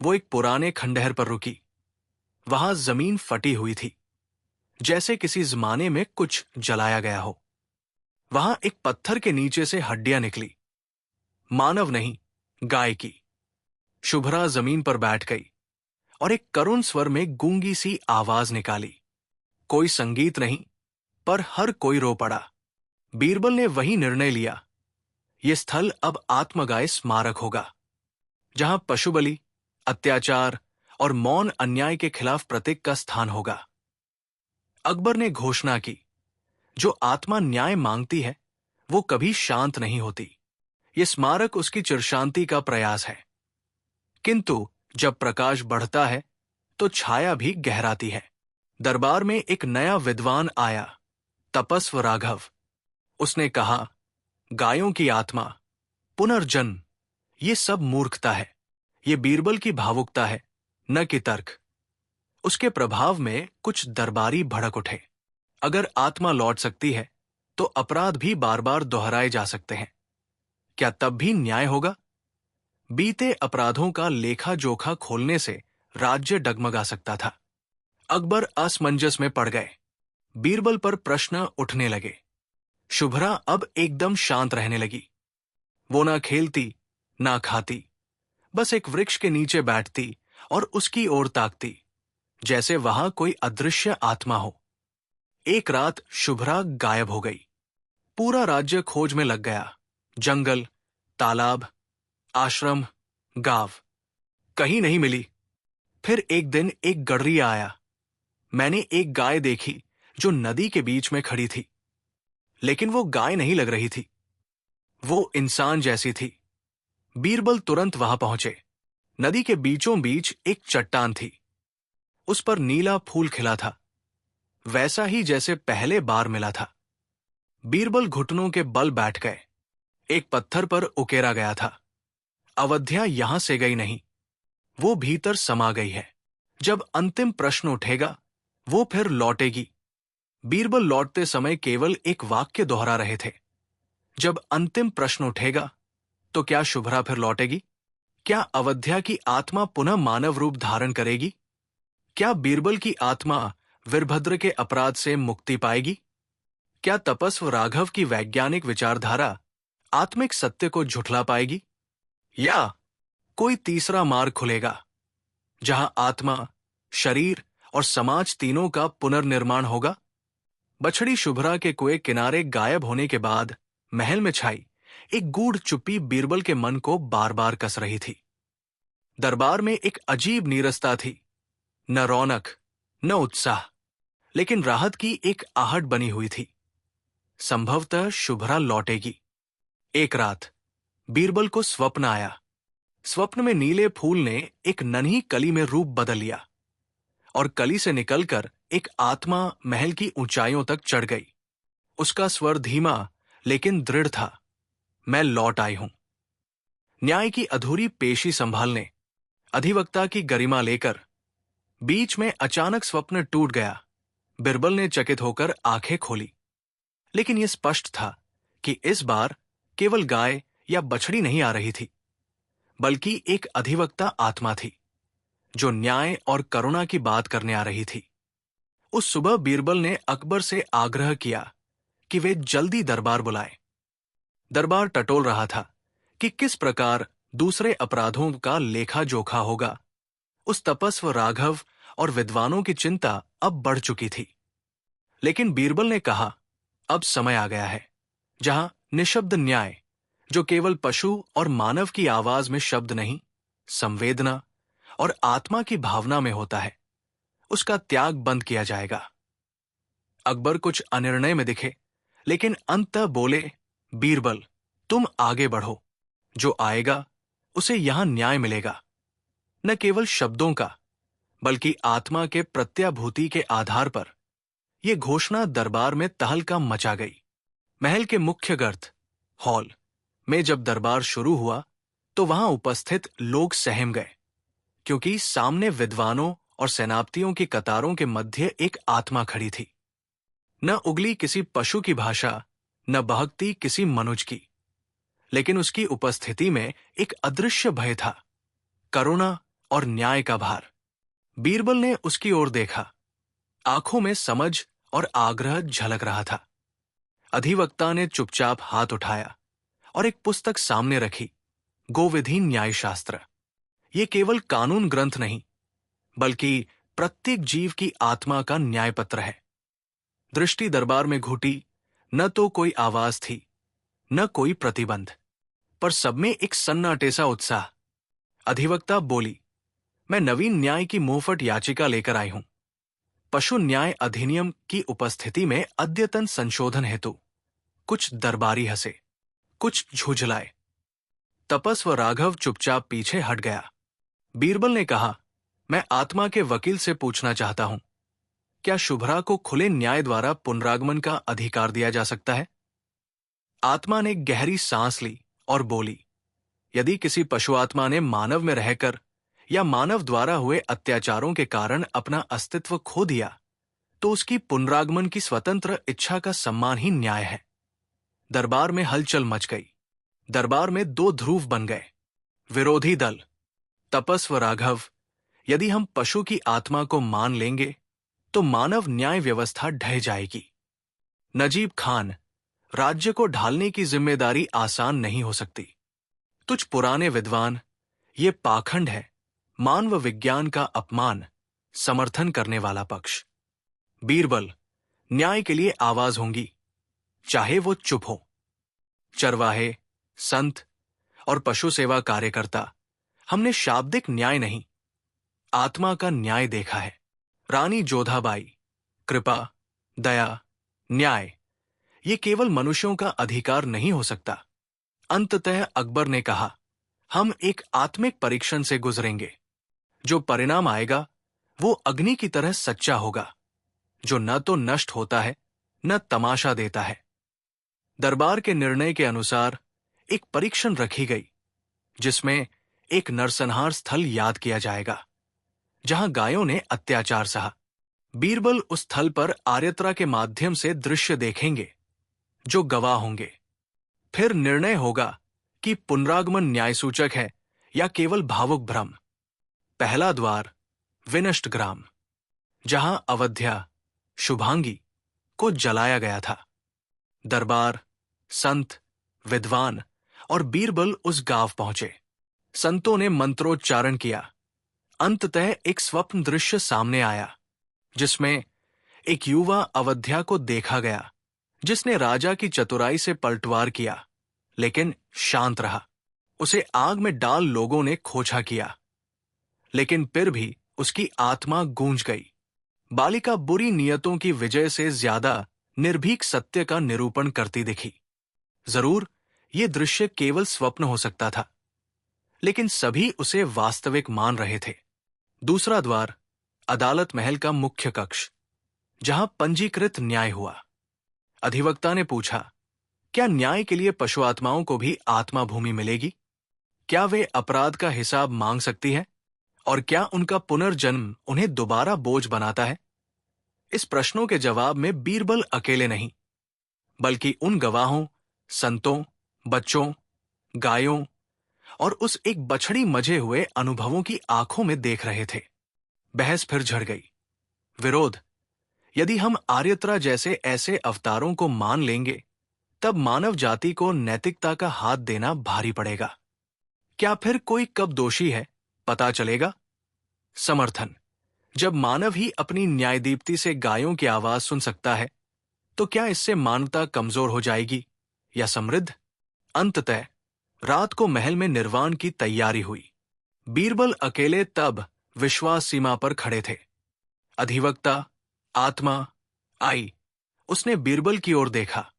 वो एक पुराने खंडहर पर रुकी। वहां जमीन फटी हुई थी, जैसे किसी जमाने में कुछ जलाया गया हो। वहां एक पत्थर के नीचे से हड्डियां निकली, मानव नहीं, गाय की। शुभ्रा जमीन पर बैठ गई और एक करुण स्वर में गूंगी सी आवाज निकाली। कोई संगीत नहीं, पर हर कोई रो पड़ा। बीरबल ने वही निर्णय लिया, यह स्थल अब आत्मगाय स्मारक होगा, जहां पशु बलि, अत्याचार और मौन अन्याय के खिलाफ प्रतीक का स्थान होगा। अकबर ने घोषणा की, जो आत्मा न्याय मांगती है वो कभी शांत नहीं होती। ये स्मारक उसकी चिरशांति का प्रयास है। किंतु जब प्रकाश बढ़ता है तो छाया भी गहराती है। दरबार में एक नया विद्वान आया, तपस्व राघव। उसने कहा, गायों की आत्मा, पुनर्जन्म, ये सब मूर्खता है। ये बीरबल की भावुकता है, न कि तर्क। उसके प्रभाव में कुछ दरबारी भड़क उठे। अगर आत्मा लौट सकती है तो अपराध भी बार बार दोहराए जा सकते हैं। क्या तब भी न्याय होगा? बीते अपराधों का लेखा जोखा खोलने से राज्य डगमगा सकता था। अकबर असमंजस में पड़ गए। बीरबल पर प्रश्न उठने लगे। शुभ्रा अब एकदम शांत रहने लगी। वो ना खेलती, ना खाती, बस एक वृक्ष के नीचे बैठती और उसकी ओर ताकती, जैसे वहां कोई अदृश्य आत्मा हो। एक रात शुभ्रा गायब हो गई। पूरा राज्य खोज में लग गया। जंगल, तालाब, आश्रम, गांव, कहीं नहीं मिली। फिर एक दिन एक गडरिया आया। मैंने एक गाय देखी जो नदी के बीच में खड़ी थी, लेकिन वो गाय नहीं लग रही थी, वो इंसान जैसी थी। बीरबल तुरंत वहां पहुंचे। नदी के बीचों बीच एक चट्टान थी। उस पर नीला फूल खिला था, वैसा ही जैसे पहले बार मिला था। बीरबल घुटनों के बल बैठ गए। एक पत्थर पर उकेरा गया था। अवध्या यहां से गई नहीं, वो भीतर समा गई है। जब अंतिम प्रश्न उठेगा वो फिर लौटेगी। बीरबल लौटते समय केवल एक वाक्य दोहरा रहे थे, जब अंतिम प्रश्न उठेगा तो क्या शुभ्रा फिर लौटेगी? क्या अवध्या की आत्मा पुनः मानव रूप धारण करेगी? क्या बीरबल की आत्मा वीरभद्र के अपराध से मुक्ति पाएगी? क्या तपस्व राघव की वैज्ञानिक विचारधारा आत्मिक सत्य को झुठला पाएगी? या कोई तीसरा मार्ग खुलेगा, जहां आत्मा, शरीर और समाज तीनों का पुनर्निर्माण होगा? बछड़ी शुभ्रा के कुएं किनारे गायब होने के बाद महल में छाई एक गूढ़ चुप्पी बीरबल के मन को बार बार कस रही थी। दरबार में एक अजीब नीरसता थी, न रौनक, न उत्साह, लेकिन राहत की एक आहट बनी हुई थी। संभवतः शुभ्रा लौटेगी। एक रात बीरबल को स्वप्न आया। स्वप्न में नीले फूल ने एक नन्ही कली में रूप बदल लिया और कली से निकलकर एक आत्मा महल की ऊंचाइयों तक चढ़ गई। उसका स्वर धीमा लेकिन दृढ़ था। मैं लौट आई हूं। न्याय की अधूरी पेशी संभालने, अधिवक्ता की गरिमा लेकर। बीच में अचानक स्वप्न टूट गया। बिरबल ने चकित होकर आंखें खोली, लेकिन यह स्पष्ट था कि इस बार केवल गाय या बछड़ी नहीं आ रही थी, बल्कि एक अधिवक्ता आत्मा थी जो न्याय और करुणा की बात करने आ रही थी। उस सुबह बीरबल ने अकबर से आग्रह किया कि वे जल्दी दरबार बुलाएं। दरबार टटोल रहा था कि किस प्रकार दूसरे अपराधों का लेखा जोखा होगा। उस तपस्व राघव और विद्वानों की चिंता अब बढ़ चुकी थी। लेकिन बीरबल ने कहा, अब समय आ गया है जहां निशब्द न्याय, जो केवल पशु और मानव की आवाज में शब्द नहीं, संवेदना और आत्मा की भावना में होता है, उसका त्याग बंद किया जाएगा। अकबर कुछ अनिर्णय में दिखे, लेकिन अंततः बोले, बीरबल, तुम आगे बढ़ो। जो आएगा उसे यहां न्याय मिलेगा, न केवल शब्दों का, बल्कि आत्मा के प्रत्याभूति के आधार पर। यह घोषणा दरबार में तहलका मचा गई। महल के मुख्य गर्त हॉल में जब दरबार शुरू हुआ तो वहां उपस्थित लोग सहम गए, क्योंकि सामने विद्वानों और सेनापतियों की कतारों के मध्य एक आत्मा खड़ी थी। न उगली किसी पशु की भाषा, न बहकती किसी मनुज की, लेकिन उसकी उपस्थिति में एक अदृश्य भय था, करुणा और न्याय का भार। बीरबल ने उसकी ओर देखा। आंखों में समझ और आग्रह झलक रहा था। अधिवक्ता ने चुपचाप हाथ उठाया और एक पुस्तक सामने रखी, गोविधि न्यायशास्त्र। ये केवल कानून ग्रंथ नहीं, बल्कि प्रत्येक जीव की आत्मा का न्याय पत्र है। दृष्टि दरबार में घुटी। न तो कोई आवाज थी, न कोई प्रतिबंध, पर सब में एक सन्नाटे सा उत्साह। अधिवक्ता बोली, मैं नवीन न्याय की मुंहफट याचिका लेकर आई हूं। पशु न्याय अधिनियम की उपस्थिति में अद्यतन संशोधन हेतु। कुछ दरबारी हंसे, कुछ झुंझलाए। तपस्व राघव चुपचाप पीछे हट गया। बीरबल ने कहा, मैं आत्मा के वकील से पूछना चाहता हूं, क्या शुभ्रा को खुले न्याय द्वारा पुनरागमन का अधिकार दिया जा सकता है? आत्मा ने गहरी सांस ली और बोली, यदि किसी पशु आत्मा ने मानव में रहकर या मानव द्वारा हुए अत्याचारों के कारण अपना अस्तित्व खो दिया, तो उसकी पुनरागमन की स्वतंत्र इच्छा का सम्मान ही न्याय है। दरबार में हलचल मच गई। दरबार में दो ध्रुव बन गए। विरोधी दल, तपस्व राघव, यदि हम पशु की आत्मा को मान लेंगे तो मानव न्याय व्यवस्था ढह जाएगी। नजीब खान, राज्य को ढालने की जिम्मेदारी आसान नहीं हो सकती। तुझ पुराने विद्वान, ये पाखंड है, मानव विज्ञान का अपमान, समर्थन करने वाला पक्ष। बीरबल, न्याय के लिए आवाज होंगी, चाहे वो चुप हो। चरवाहे, संत और पशु सेवा कार्यकर्ता, हमने शाब्दिक न्याय नहीं, आत्मा का न्याय देखा है। रानी जोधाबाई, कृपा, दया, न्याय, ये केवल मनुष्यों का अधिकार नहीं हो सकता। अंततः अकबर ने कहा, हम एक आत्मिक परीक्षण से गुजरेंगे। जो परिणाम आएगा वो अग्नि की तरह सच्चा होगा, जो न तो नष्ट होता है न तमाशा देता है। दरबार के निर्णय के अनुसार एक परीक्षण रखी गई, जिसमें एक नरसंहार स्थल याद किया जाएगा, जहां गायों ने अत्याचार सहा। बीरबल उस स्थल पर आर्यत्रा के माध्यम से दृश्य देखेंगे, जो गवाह होंगे। फिर निर्णय होगा कि पुनरागमन न्यायसूचक है या केवल भावुक भ्रम। पहला द्वार, विनष्ट ग्राम, जहां अवध्या, शुभांगी को जलाया गया था। दरबार, संत, विद्वान और बीरबल उस गांव पहुंचे। संतों ने मंत्रोच्चारण किया। अंततः एक स्वप्न दृश्य सामने आया, जिसमें एक युवा अवध्या को देखा गया, जिसने राजा की चतुराई से पलटवार किया, लेकिन शांत रहा। उसे आग में डाल लोगों ने खोजा किया, लेकिन फिर भी उसकी आत्मा गूंज गई। बालिका बुरी नियतों की विजय से ज्यादा निर्भीक सत्य का निरूपण करती दिखी। जरूर ये दृश्य केवल स्वप्न हो सकता था, लेकिन सभी उसे वास्तविक मान रहे थे। दूसरा द्वार, अदालत महल का मुख्य कक्ष, जहां पंजीकृत न्याय हुआ। अधिवक्ता ने पूछा, क्या न्याय के लिए पशु आत्माओं को भी आत्मा भूमि मिलेगी? क्या वे अपराध का हिसाब मांग सकती है? और क्या उनका पुनर्जन्म उन्हें दोबारा बोझ बनाता है? इस प्रश्नों के जवाब में बीरबल अकेले नहीं, बल्कि उन गवाहों, संतों, बच्चों, गायों और उस एक बछड़ी मजे हुए अनुभवों की आंखों में देख रहे थे। बहस फिर झड़ गई। विरोध, यदि हम आर्यत्रा जैसे ऐसे अवतारों को मान लेंगे, तब मानव जाति को नैतिकता का हाथ देना भारी पड़ेगा। क्या फिर कोई कब दोषी है, पता चलेगा? समर्थन, जब मानव ही अपनी न्यायदीप्ति से गायों की आवाज सुन सकता है, तो क्या इससे मानवता कमजोर हो जाएगी या समृद्ध? अंततः रात को महल में निर्वाण की तैयारी हुई। बीरबल अकेले तब विश्वास सीमा पर खड़े थे। अधिवक्ता, आत्मा आई। उसने बीरबल की ओर देखा।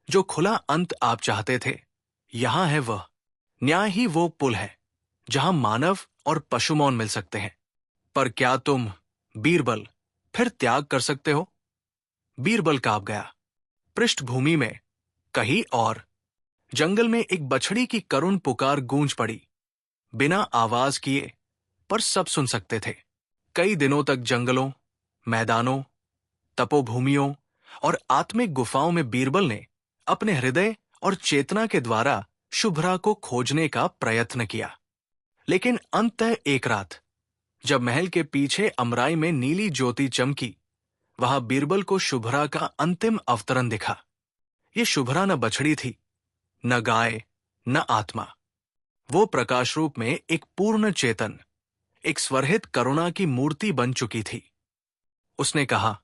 जो खुला अंत आप चाहते थे, यहां है वह। न्याय ही वो पुल है जहां मानव और पशु मौन मिल सकते हैं। पर क्या तुम, बीरबल, फिर त्याग कर सकते हो? बीरबल कांप गया। पृष्ठभूमि में कहीं और जंगल में एक बछड़ी की करुण पुकार गूंज पड़ी। बिना आवाज किए, पर सब सुन सकते थे। कई दिनों तक जंगलों, मैदानों, तपोभूमियों और आत्मिक गुफाओं में बीरबल ने अपने हृदय और चेतना के द्वारा शुभ्रा को खोजने का प्रयत्न किया। लेकिन अंततः एक रात, जब महल के पीछे अमराई में नीली ज्योति चमकी, वहां बीरबल को शुभ्रा का अंतिम अवतरण दिखा। ये शुभ्रा न बछड़ी थी, न गाय, न आत्मा। वो प्रकाश रूप में एक पूर्ण चेतन, एक स्वरहित करुणा की मूर्ति बन चुकी थी। उसने कहा,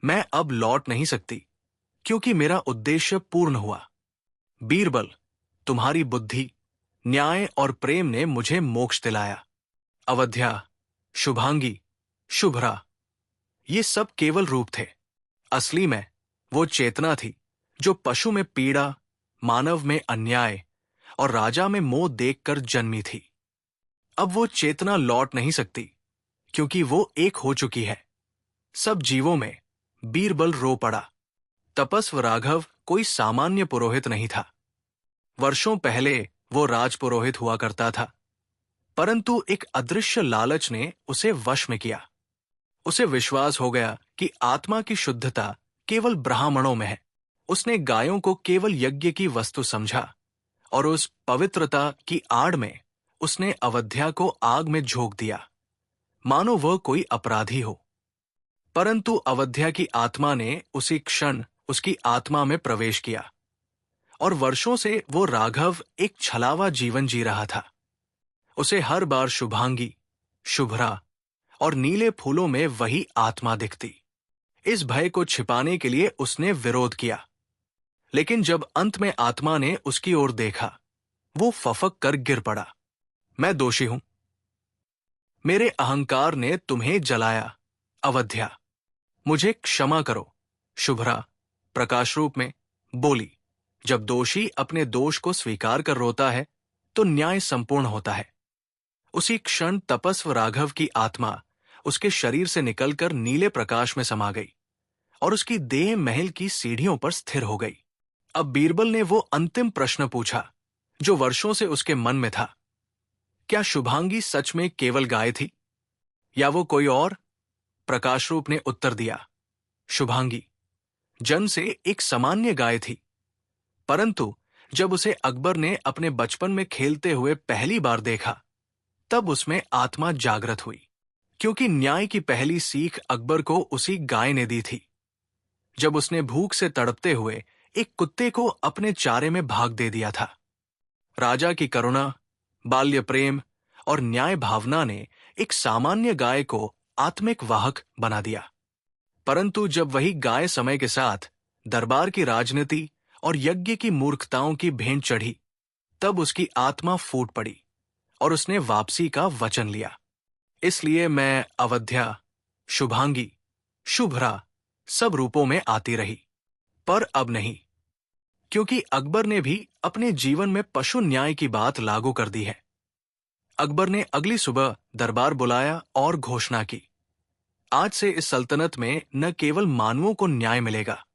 मैं अब लौट नहीं सकती, क्योंकि मेरा उद्देश्य पूर्ण हुआ। बीरबल, तुम्हारी बुद्धि, न्याय और प्रेम ने मुझे मोक्ष दिलाया। अवध्या, शुभांगी, शुभ्रा, ये सब केवल रूप थे। असली में वो चेतना थी जो पशु में पीड़ा, मानव में अन्याय और राजा में मोह देखकर जन्मी थी। अब वो चेतना लौट नहीं सकती, क्योंकि वो एक हो चुकी है सब जीवों में। बीरबल रो पड़ा। तपस्व राघव कोई सामान्य पुरोहित नहीं था। वर्षों पहले वो राजपुरोहित हुआ करता था, परंतु एक अदृश्य लालच ने उसे वश में किया। उसे विश्वास हो गया कि आत्मा की शुद्धता केवल ब्राह्मणों में है। उसने गायों को केवल यज्ञ की वस्तु समझा, और उस पवित्रता की आड़ में उसने अवध्या को आग में झोंक दिया, मानो वह कोई अपराधी हो। परंतु अवध्या की आत्मा ने उसी क्षण उसकी आत्मा में प्रवेश किया, और वर्षों से वो राघव एक छलावा जीवन जी रहा था। उसे हर बार शुभांगी, शुभ्रा और नीले फूलों में वही आत्मा दिखती। इस भय को छिपाने के लिए उसने विरोध किया, लेकिन जब अंत में आत्मा ने उसकी ओर देखा, वो फफक कर गिर पड़ा। मैं दोषी हूं, मेरे अहंकार ने तुम्हें जलाया। अवध्या, मुझे क्षमा करो। शुभ्रा प्रकाश रूप में बोली, जब दोषी अपने दोष को स्वीकार कर रोता है, तो न्याय संपूर्ण होता है। उसी क्षण तपस्व राघव की आत्मा उसके शरीर से निकलकर नीले प्रकाश में समा गई, और उसकी देह महल की सीढ़ियों पर स्थिर हो गई। अब बीरबल ने वो अंतिम प्रश्न पूछा जो वर्षों से उसके मन में था। क्या शुभांगी सच में केवल गाय थी, या वो कोई और? प्रकाश रूप ने उत्तर दिया, शुभांगी जन्म से एक सामान्य गाय थी, परंतु जब उसे अकबर ने अपने बचपन में खेलते हुए पहली बार देखा, तब उसमें आत्मा जागृत हुई, क्योंकि न्याय की पहली सीख अकबर को उसी गाय ने दी थी। जब उसने भूख से तड़पते हुए एक कुत्ते को अपने चारे में भाग दे दिया था, राजा की करुणा, बाल्य प्रेम और न्याय भावना ने एक सामान्य गाय को आत्मिक वाहक बना दिया। परंतु जब वही गाय समय के साथ दरबार की राजनीति और यज्ञ की मूर्खताओं की भेंट चढ़ी, तब उसकी आत्मा फूट पड़ी और उसने वापसी का वचन लिया। इसलिए मैं अवध्या, शुभांगी, शुभ्रा सब रूपों में आती रही। पर अब नहीं, क्योंकि अकबर ने भी अपने जीवन में पशु न्याय की बात लागू कर दी है। अकबर ने अगली सुबह दरबार बुलाया और घोषणा की, आज से इस सल्तनत में न केवल मानवों को न्याय मिलेगा,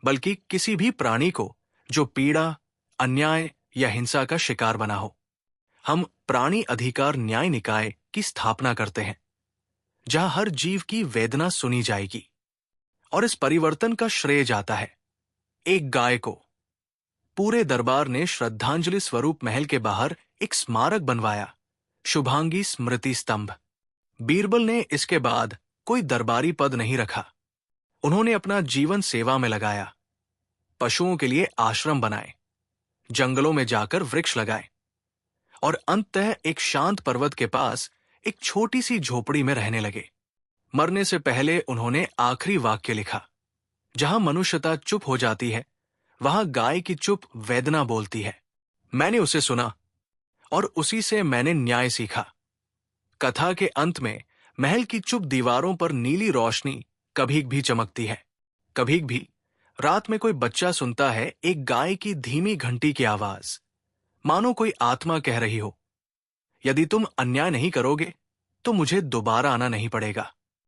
बल्कि किसी भी प्राणी को जो पीड़ा, अन्याय या हिंसा का शिकार बना हो। हम प्राणी अधिकार न्याय निकाय की स्थापना करते हैं, जहां हर जीव की वेदना सुनी जाएगी। और इस परिवर्तन का श्रेय जाता है एक गाय को। पूरे दरबार ने श्रद्धांजलि स्वरूप महल के बाहर एक स्मारक बनवाया, शुभांगी स्मृति स्तंभ। बीरबल ने इसके बाद कोई दरबारी पद नहीं रखा। उन्होंने अपना जीवन सेवा में लगाया, पशुओं के लिए आश्रम बनाए, जंगलों में जाकर वृक्ष लगाए और अंततः एक शांत पर्वत के पास एक छोटी सी झोपड़ी में रहने लगे। मरने से पहले उन्होंने आखिरी वाक्य लिखा, जहां मनुष्यता चुप हो जाती है, वहां गाय की चुप वेदना बोलती है। मैंने उसे सुना और उसी से मैंने न्याय सीखा। कथा के अंत में महल की चुप दीवारों पर नीली रोशनी कभी भी चमकती है। कभी भी रात में कोई बच्चा सुनता है एक गाय की धीमी घंटी की आवाज, मानो कोई आत्मा कह रही हो, यदि तुम अन्याय नहीं करोगे तो मुझे दोबारा आना नहीं पड़ेगा।